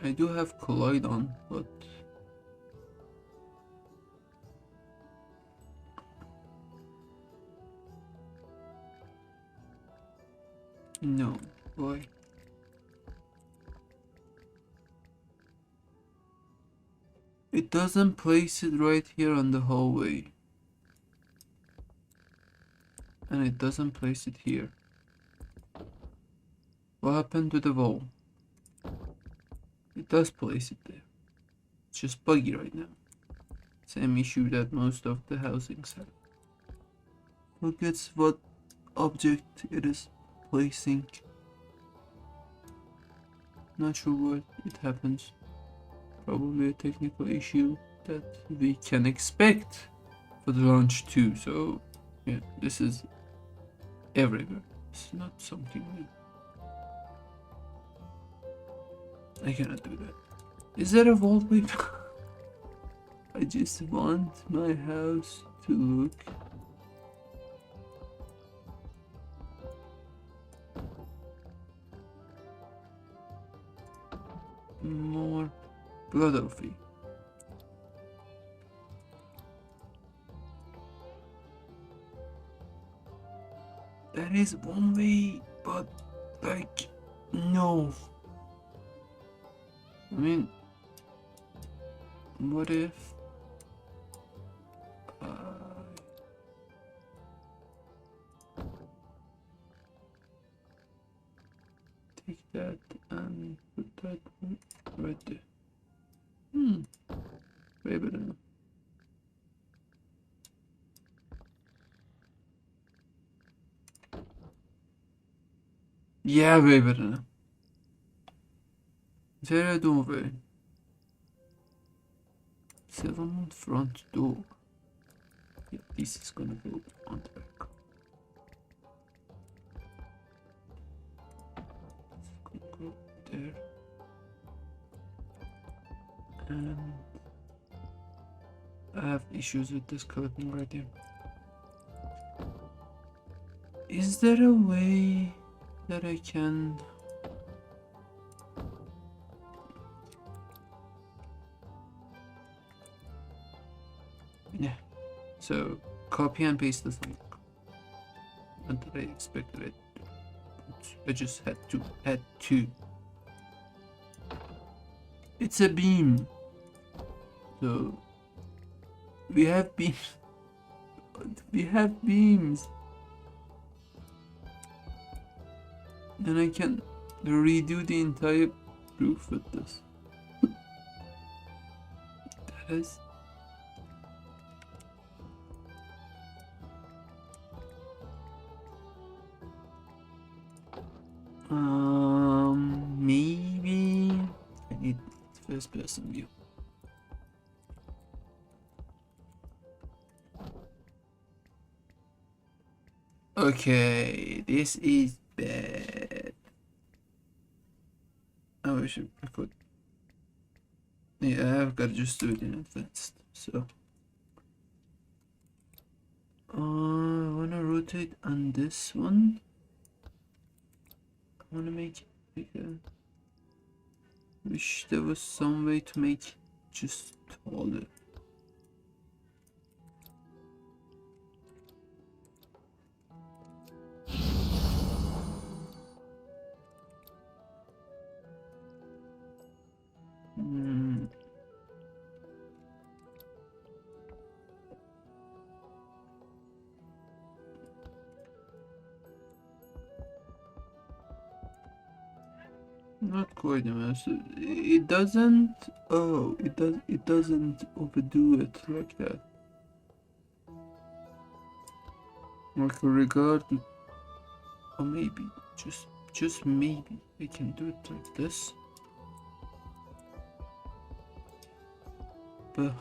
I do have collide on, but no, boy. It doesn't place it right here on the hallway. And it doesn't place it here. What happened to the wall? it does place it there. It's just buggy right now. Same issue that most of the housings have. Forgets what object it is placing. Not sure why it happens. Probably a technical issue that we can expect for the launch too. So yeah, this is everywhere. It's not something new. I cannot do that. Is there a wallpaper? I just want my house to look more blood-free. That is one way, but like, no. I mean, what if I take that and put that one right there? Way better now. Yeah, way better now. Is there a doorway? 7 front door. Yeah, this is gonna go on the back. It's gonna go there. And I have issues with this clipping right here. Is there a way that I can... Yeah, so copy and paste doesn't work. Not that I expected it. I just had to add 2. It's a beam. So we have beams. We have beams. And I can redo the entire roof with this. That is... maybe I need first person view. Okay, this is bad. I wish I could. Yeah, I've got to just do it in advance. So I wanna rotate on this one. I wanna make it bigger. Wish there was some way to make it just taller. Not quite a mess. It doesn't. Oh, it does. It doesn't overdo it like that. Like regard, or maybe just maybe I can do it like this. But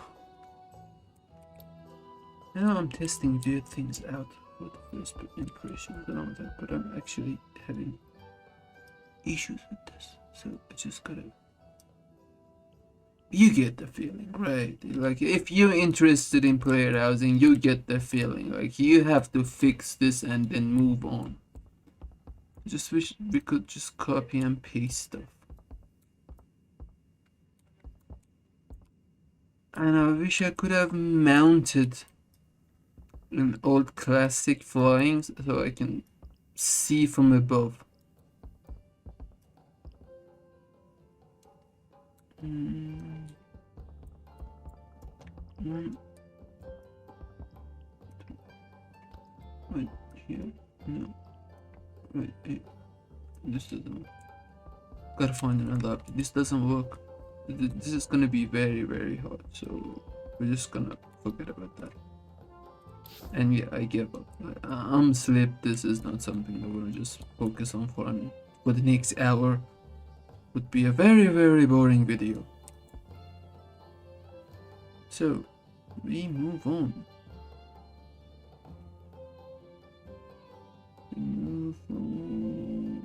now I'm testing weird things out for the first impressions and all that. But I'm actually having issues with this, so I just gotta... You get the feeling, right? Like, if you're interested in player housing, you get the feeling like you have to fix this and then move on. Just wish we could just copy and paste stuff. And I wish I could have mounted an old classic flying so I can see from above. Wait, here? No. Wait, this doesn't work. Gotta find another option. This doesn't work. This is gonna be very, very hard, so we're just gonna forget about that. And yeah, I give up. I'm asleep. This is not something I wanna just focus on for the next hour. Would be a very, very boring video. So we move on. We move on.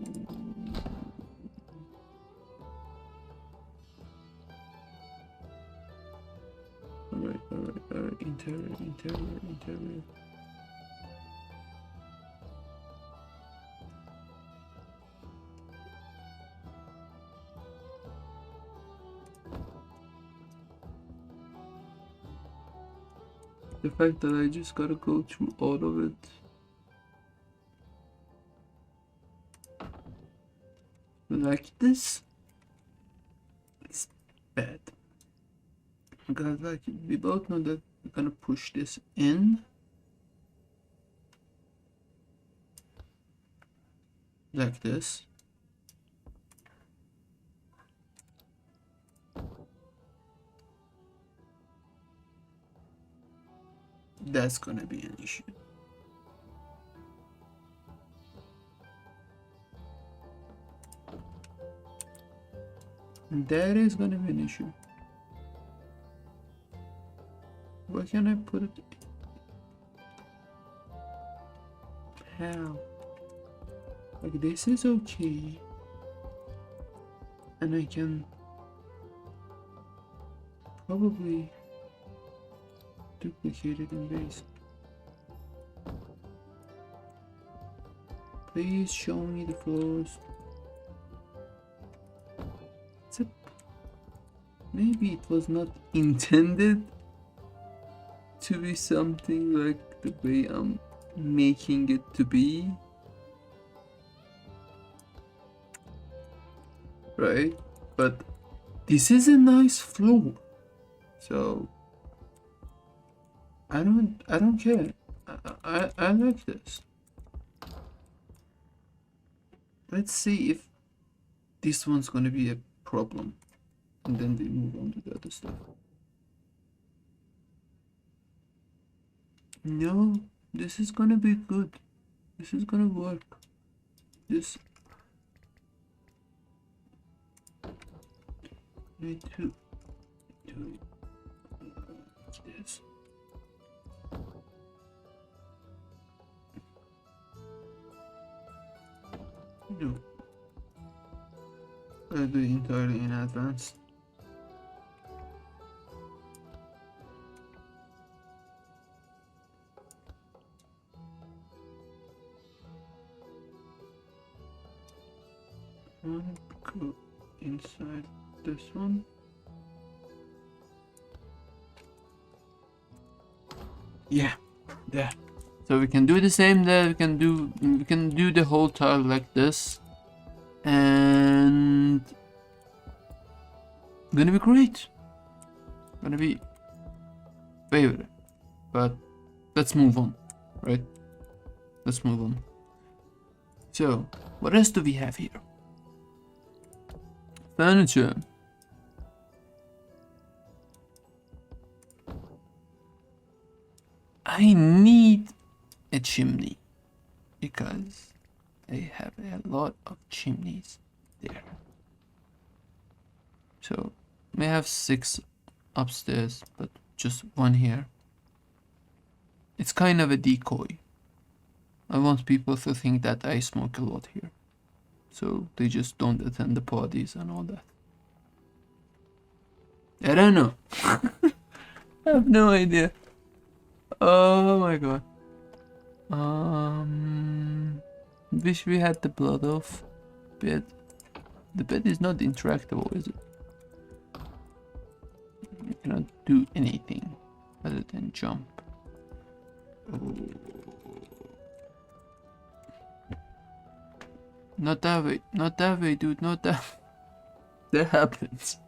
Alright. Interior. The fact that I just gotta go through all of it. Like this, it's bad. Because like we both know that we're gonna push this in. Like this. That's gonna be an issue. That is gonna be an issue. Where can I put it? How? Like this is okay. And I can probably duplicate it in base. Please show me the floors. Maybe it was not intended to be something like the way I'm making it to be. Right? But this is a nice floor. So I don't care. I like this. Let's see if this one's gonna be a problem. And then we move on to the other stuff. No, this is gonna be good. This is gonna work. This need to do it like this. No, I'll do it entirely in advance. I want to go inside this one. Yeah, there. So we can do the same there. We can do the whole tile like this, and gonna be great. Gonna be favorite. But let's move on, right? Let's move on. So what else do we have here? Furniture. I need a chimney because I have a lot of chimneys there. So may have 6 upstairs, but just 1 here. It's kind of a decoy. I want people to think that I smoke a lot here, so they just don't attend the parties and all that. I don't know. I have no idea. Oh my god. Wish we had the blood off bed. The bed is not interactable, is it? You cannot do anything other than jump. Oh. Not that way. Not that way, dude. Not that. That happens.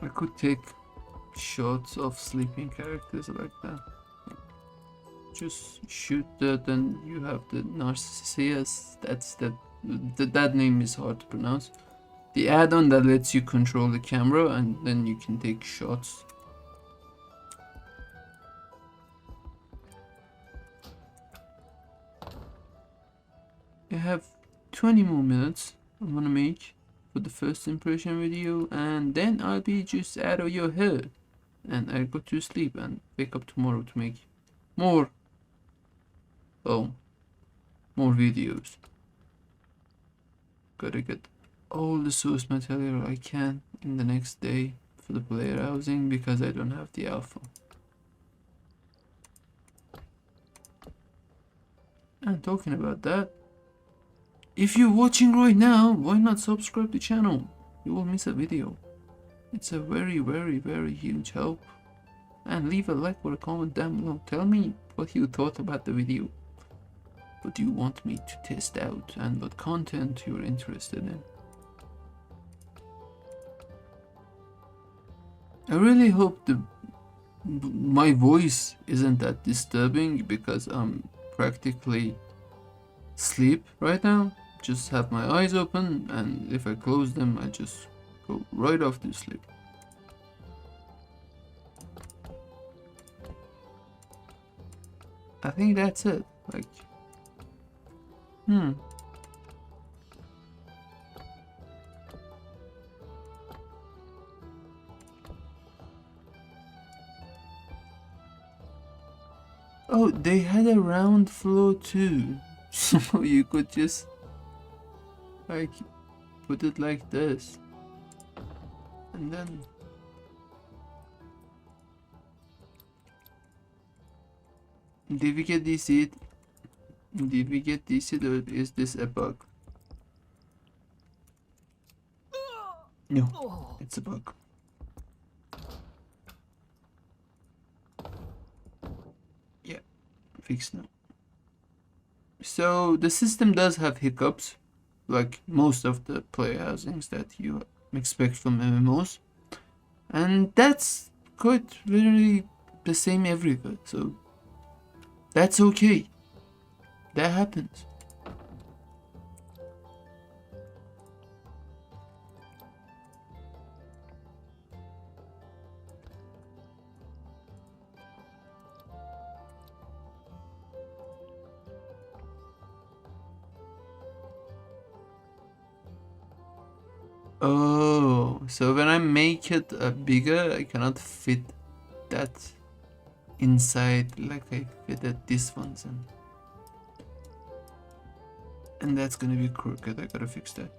I could take shots of sleeping characters like that. Just shoot that and you have the Narcissus. That's the That name is hard to pronounce. The add-on that lets you control the camera and then you can take shots. I have 20 more minutes I'm gonna make for the first impression video, and then I'll be just out of your hair and I'll go to sleep and wake up tomorrow to make more more videos. Gotta get all the source material I can in the next day for the player housing because I don't have the alpha. And talking about that, if you're watching right now, why not subscribe to the channel? You will miss a video. It's a very, very, very huge help. And leave a like or a comment down below. Tell me what you thought about the video. What do you want me to test out and what content you're interested in. I really hope my voice isn't that disturbing because I'm practically asleep right now. Just have my eyes open, and if I close them I just go right off to sleep. I think that's it. Like, oh, they had a round floor too. So you could just like put it like this. And then did we get DC? Did we get DC, or is this a bug? No, it's a bug. Yeah, fixed now. So the system does have hiccups, like most of the player housings that you expect from MMOs, and that's quite literally the same everywhere. So that's okay. That happens. Oh, so when I make it bigger, I cannot fit that inside like I fitted this one's in. And that's gonna be crooked. I gotta fix that.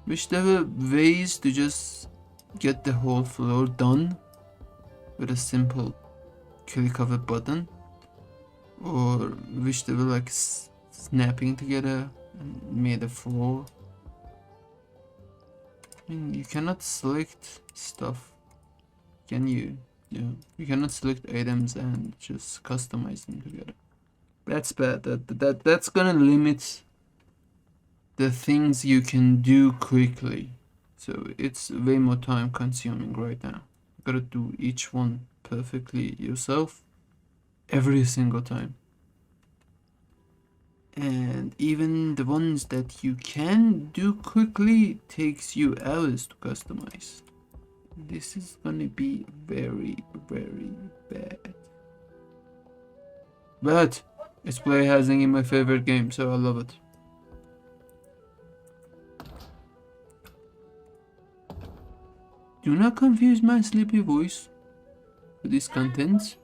Wish there were ways to just get the whole floor done with a simple click of a button, or wish they were like snapping together and made a floor. I mean, you cannot select stuff, can you? Yeah, you cannot select items and just customize them together. That's bad. That's gonna limit the things you can do quickly. So it's way more time consuming right now. You gotta do each one perfectly yourself every single time. And even the ones that you can do quickly takes you hours to customize. This is gonna be very, very bad. But it's player housing in my favorite game, so I love it. Do not confuse my sleepy voice with this content.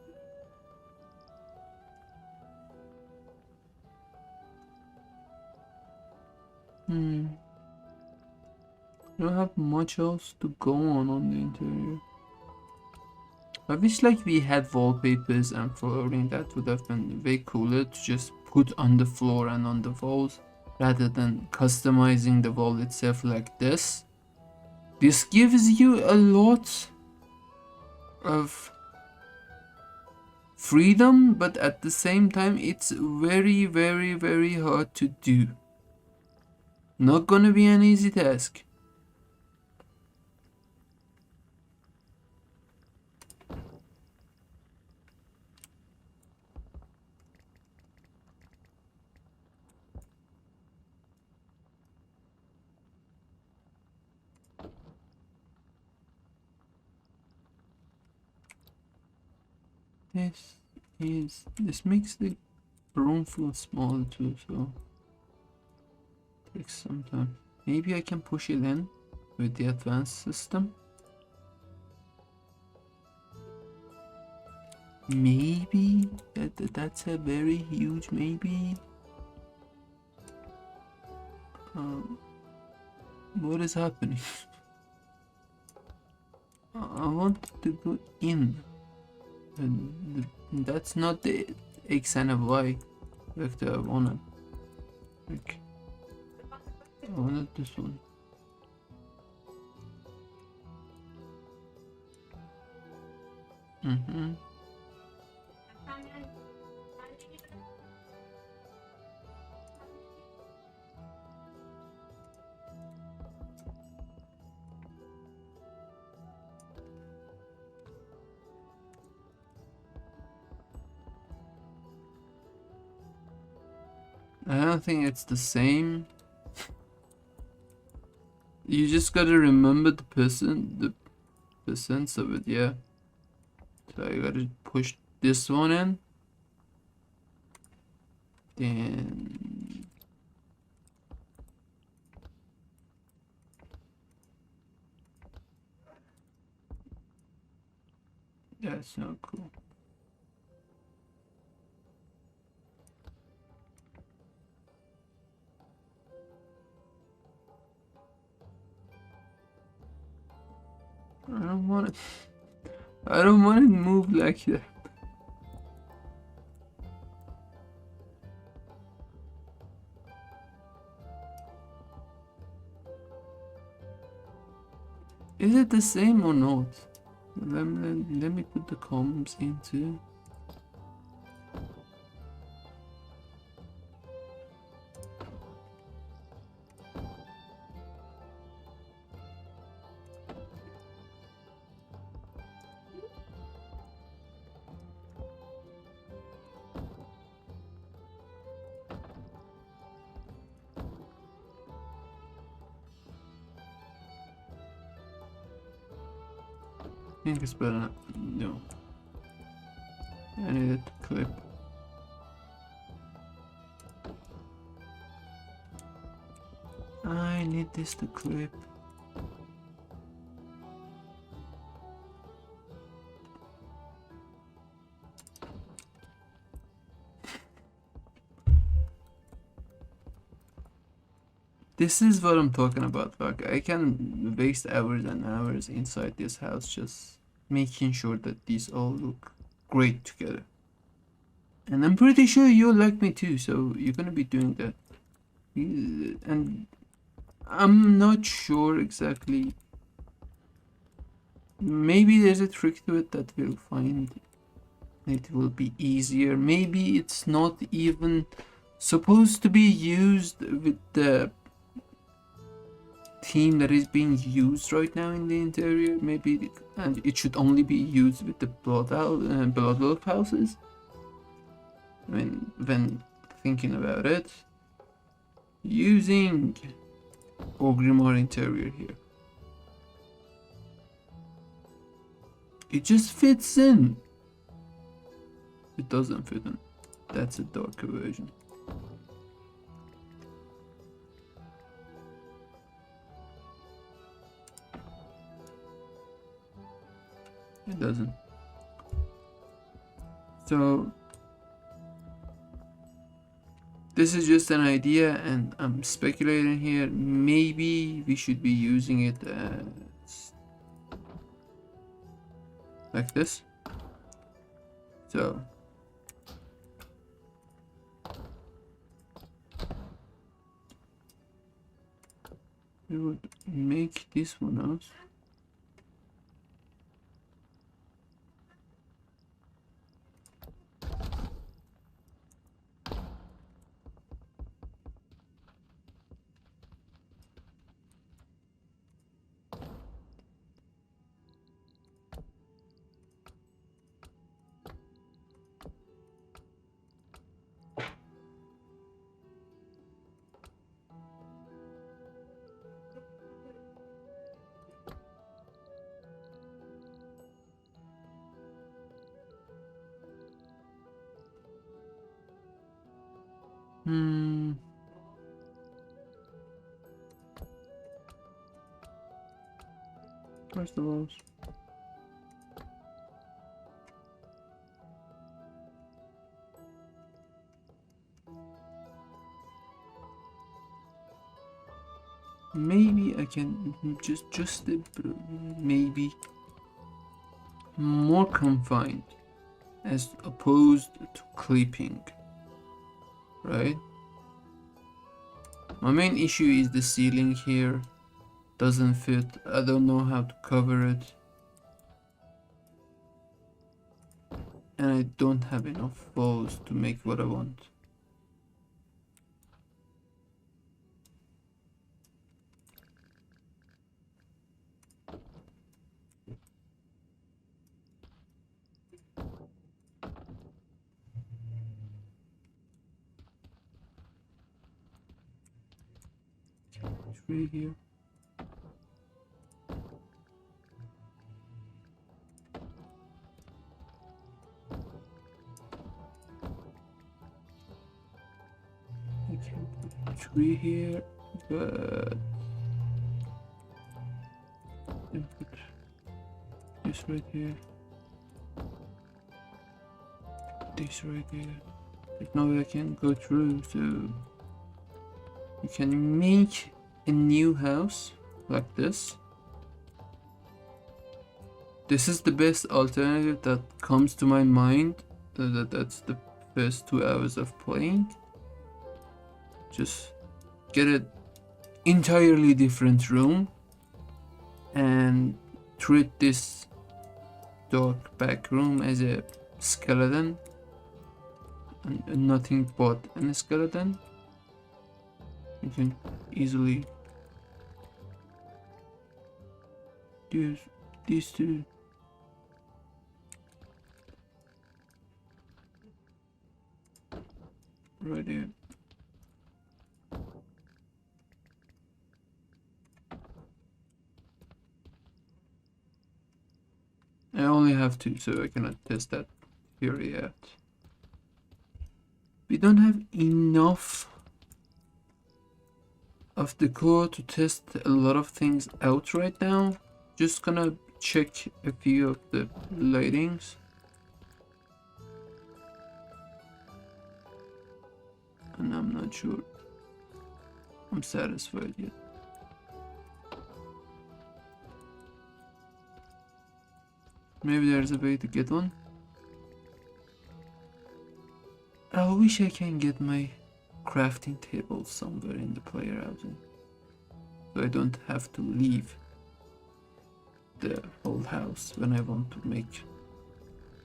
I don't have much else to go on the interior. I wish like we had wallpapers and flooring. That would have been way cooler to just put on the floor and on the walls rather than customizing the wall itself like this. This gives you a lot of freedom, but at the same time it's very, very, very hard to do. Not gonna be an easy task. This makes the room feel small too, so takes some time. Maybe I can push it in with the advanced system. Maybe that's a very huge maybe. What is happening? I want to go in, and that's not the X and a Y vector I wanted. Like, I wanted this one. I don't think it's the same. You just gotta remember the percents of it, yeah. So I gotta push this one in. Then that's not cool. I don't want it to move like that. Is it the same or not? Let me put the columns into. I think it's better. No. I need it to clip. I need this to clip. This is what I'm talking about. Like, I can waste hours and hours inside this house just making sure that these all look great together. And I'm pretty sure you'll like me too, so you're gonna be doing that. And I'm not sure exactly. Maybe there's a trick to it that we'll find. It will be easier. Maybe it's not even supposed to be used with the theme that is being used right now in the interior. Maybe and it should only be used with the blood wolf houses. I mean, when thinking about it, using Ogrimmar interior here, it just fits in. It doesn't fit in. That's a darker version. It doesn't. So this is just an idea and I'm speculating here. Maybe we should be using it as like this. So we would make this one out. Where's the walls? Maybe I can just maybe more confined as opposed to clipping, right? My main issue is the ceiling here doesn't fit. I don't know how to cover it, and I don't have enough walls to make what I want. Tree here. I can put a tree here, but then put this right here. This right here. There's no way I can go through, so you can make a new house like this. This is the best alternative that comes to my mind. That's the first 2 hours of playing. Just get an entirely different room and treat this dark back room as a skeleton and nothing but a skeleton. You can easily use these two. Right here. I only have 2, so I cannot test that theory yet. We don't have enough of the code to test a lot of things out right now. Just gonna check a few of the lightings. And I'm not sure I'm satisfied yet. Maybe there's a way to get one. I wish I can get my crafting table somewhere in the player housing, so I don't have to leave the old house when I want to make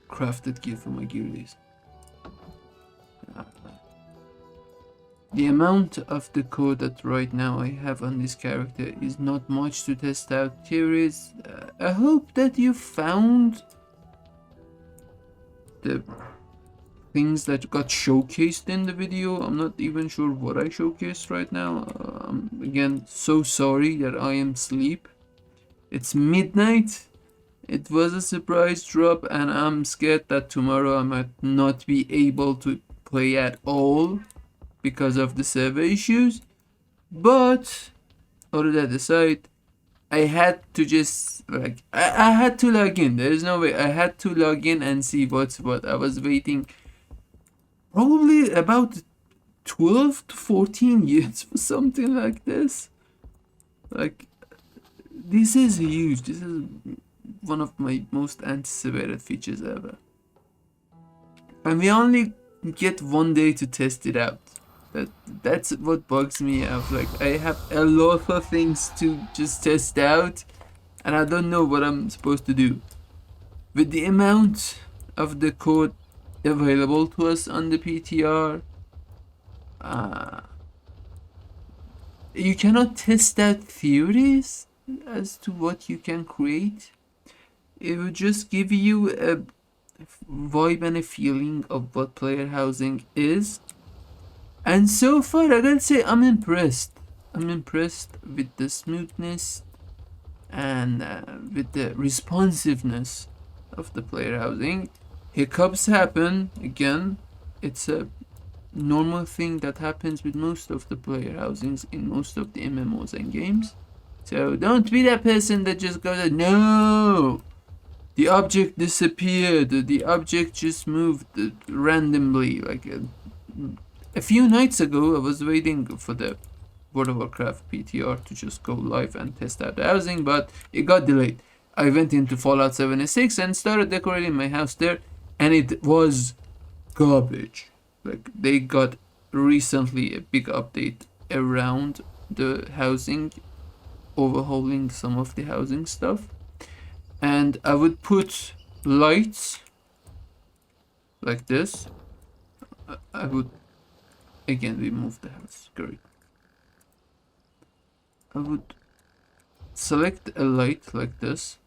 crafted gear for my gearlies. The amount of the code that right now I have on this character is not much to test out theories. I hope that you found the things that got showcased in the video. I'm not even sure what I showcased right now. Again, so sorry that I am asleep. It's midnight. It was a surprise drop and I'm scared that tomorrow I might not be able to play at all because of the server issues. But all that aside, I had to just I had to log in. There's no way. I had to log in and see what's what. I was waiting probably about 12 to 14 years for something like this. Like, this is huge. This is one of my most anticipated features ever. And we only get 1 day to test it out. That's what bugs me out. Like, I have a lot of things to just test out and I don't know what I'm supposed to do. With the amount of the code available to us on the PTR, you cannot test out theories as to what you can create. It will just give you a vibe and a feeling of what player housing is. And so far, I gotta say, I'm impressed. I'm impressed with the smoothness and with the responsiveness of the player housing. Hiccups happen, again, it's a normal thing that happens with most of the player housings in most of the MMOs and games. So don't be that person that just goes, no, the object disappeared, the object just moved randomly. Like a few nights ago, I was waiting for the World of Warcraft PTR to just go live and test out the housing, but it got delayed. I went into Fallout 76 and started decorating my house there, and it was garbage. Like, they got recently a big update around the housing, overhauling some of the housing stuff, and I would put lights like this. I would again remove the house. Great. I would select a light like this.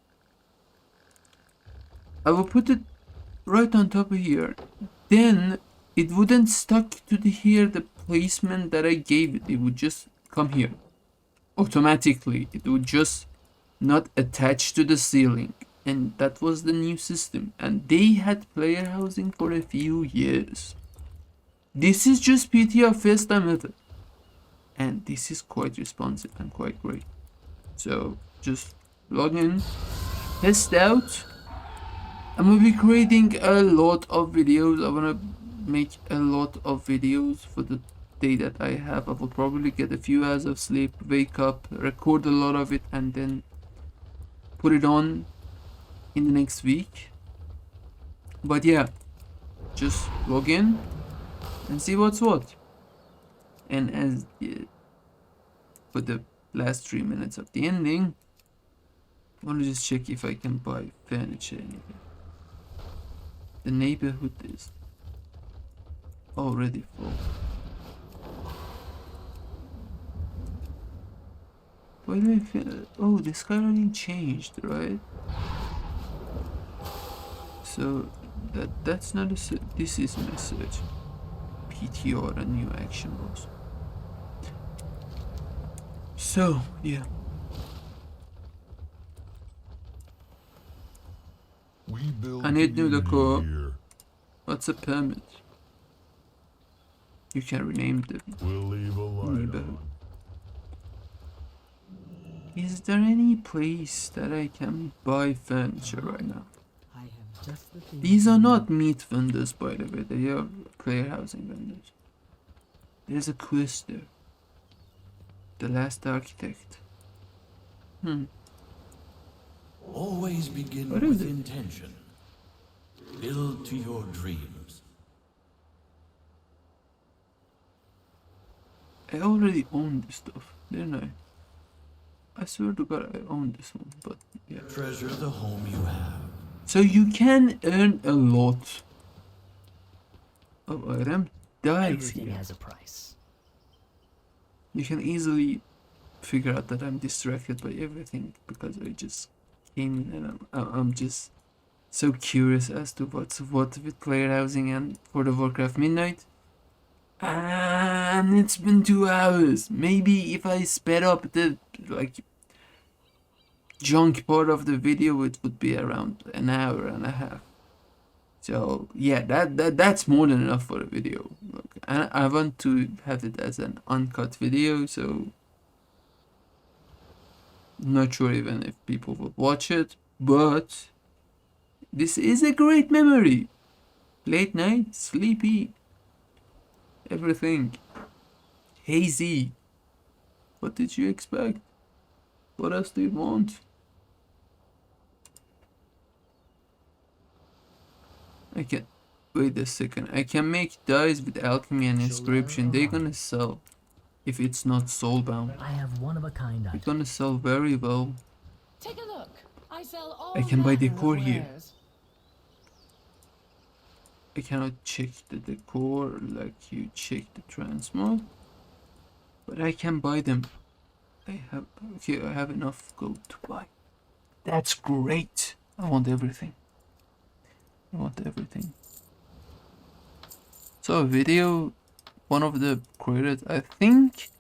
I will put it right on top of here. Then it wouldn't stuck to the placement that I gave it. It would just come here automatically. It would just not attach to the ceiling. And that was the new system. And they had player housing for a few years. This is just PTR first time ever. And this is quite responsive and quite great. So just log in, test out. I'm gonna be creating a lot of videos. I wanna make a lot of videos for the day that I have. I will probably get a few hours of sleep, wake up, record a lot of it, and then put it on in the next week. But yeah, just log in and see what's what. And as for the last 3 minutes of the ending, I want to just check if I can buy furniture anywhere. The neighborhood is already full. Why do I feel? Oh, the skyline changed, right? So that's not a. This is a message. PTR, a new action boss. So yeah. We build I need new community decor. here. What's a permit? You can rename the We'll leave a light neighborhood. on. Is there any place that I can buy furniture right now? I have just the thing. These are not meat vendors, by the way. They are player housing vendors. There's a quest there. The Last Architect. Always begin What is with it? intention. Build to your dreams. I already own this stuff, didn't I? I swear to God I own this one, but yeah. Treasure the home you have. So you can earn a lot of item dice Everything here. has a price. You can easily figure out that I'm distracted by everything because I just came in and I'm just so curious as to what's what with player housing and World of Warcraft Midnight. And it's been 2 hours. Maybe if I sped up the junk part of the video, it would be around an hour and a half. So yeah, that's more than enough for a video. Look, and I want to have it as an uncut video, so I'm not sure even if people will watch it, but this is a great memory. Late night, sleepy, everything. Hazy. What did you expect? What else do you want? I can wait a second. I can make dice with alchemy and inscription. They're gonna sell if it's not soulbound. I have one of a kind They're items. gonna sell very well. Take a look. I sell all I can buy manner of decor here. wares. I cannot check the decor like you check the transmog, but I can buy them. I have enough gold to buy. That's great. I want everything. I want everything. So a video, one of the creators, I think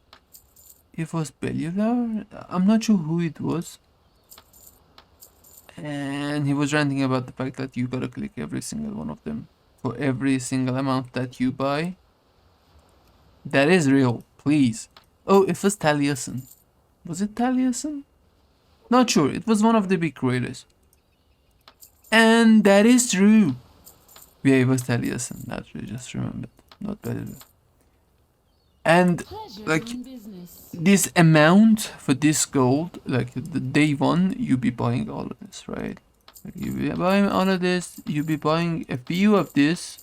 it was Bellular. I'm not sure who it was. And he was ranting about the fact that you gotta click every single one of them for every single amount that you buy. That is real, please. Oh, it was Taliesin. Was it Taliesin? Not sure. It was one of the big creators. And that is true. Yeah, it was Taliesin. That's really just remembered. Not better. And Pleasure like doing business. this amount for this gold, like the day one, you be buying all of this, right? Like you be buying all of this, you be buying a few of this,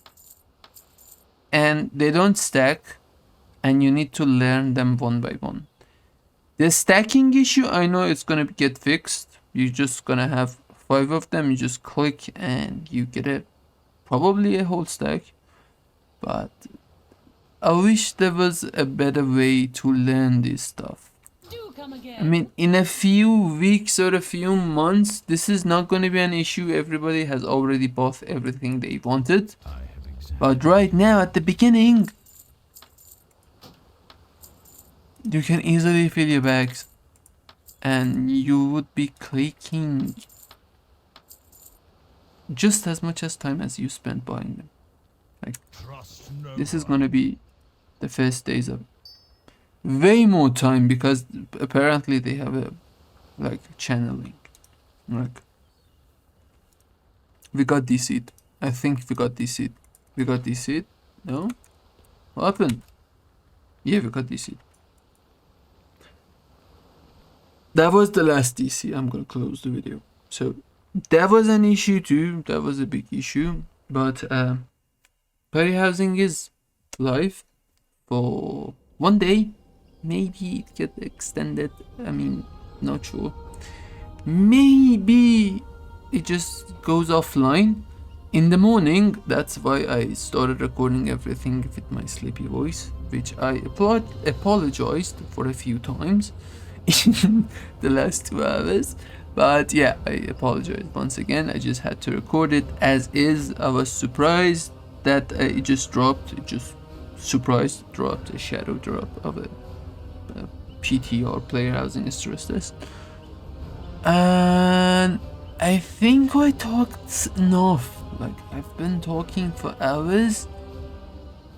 and they don't stack, and you need to learn them one by one. The stacking issue, I know it's gonna get fixed. You're just gonna have 5 of them, you just click and you get probably a whole stack. But I wish there was a better way to learn this stuff. Do come again. I mean, in a few weeks or a few months, this is not going to be an issue. Everybody has already bought everything they wanted. I have examined. But right now, at the beginning, you can easily fill your bags. And you would be clicking just as much as time as you spent buying them. Trust no This is one. going to be the first days of way more time, because apparently they have a like channeling. Like we got DC'd. I think we got DC'd. We got DC'd. No? What happened? Yeah, we got DC'd. That was the last DC. I'm gonna close the video. So that was an issue too. That was a big issue. But player housing is live for 1 day. Maybe it get extended. I mean, not sure. Maybe it just goes offline in the morning. That's why I started recording everything with my sleepy voice, which I apologized for a few times in the last 2 hours. But yeah, I apologize once again. I just had to record it as is. I was surprised that it just dropped. It just dropped a shadow drop of a PTR player housing stress test. And I think I talked enough. Like, I've been talking for hours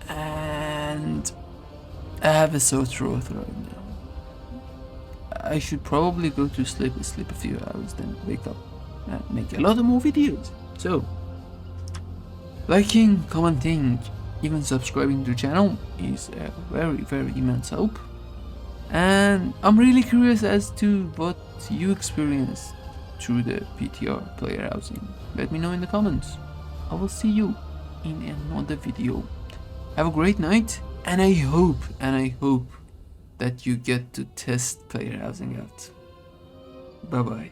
and I have a sore throat right now. I should probably go to sleep a few hours, then wake up and make a lot of more videos. So, liking, commenting, even subscribing to the channel is a very, very immense help. And I'm really curious as to what you experienced through the PTR player housing. Let me know in the comments. I will see you in another video. Have a great night, and I hope that you get to test player housing out. Bye bye.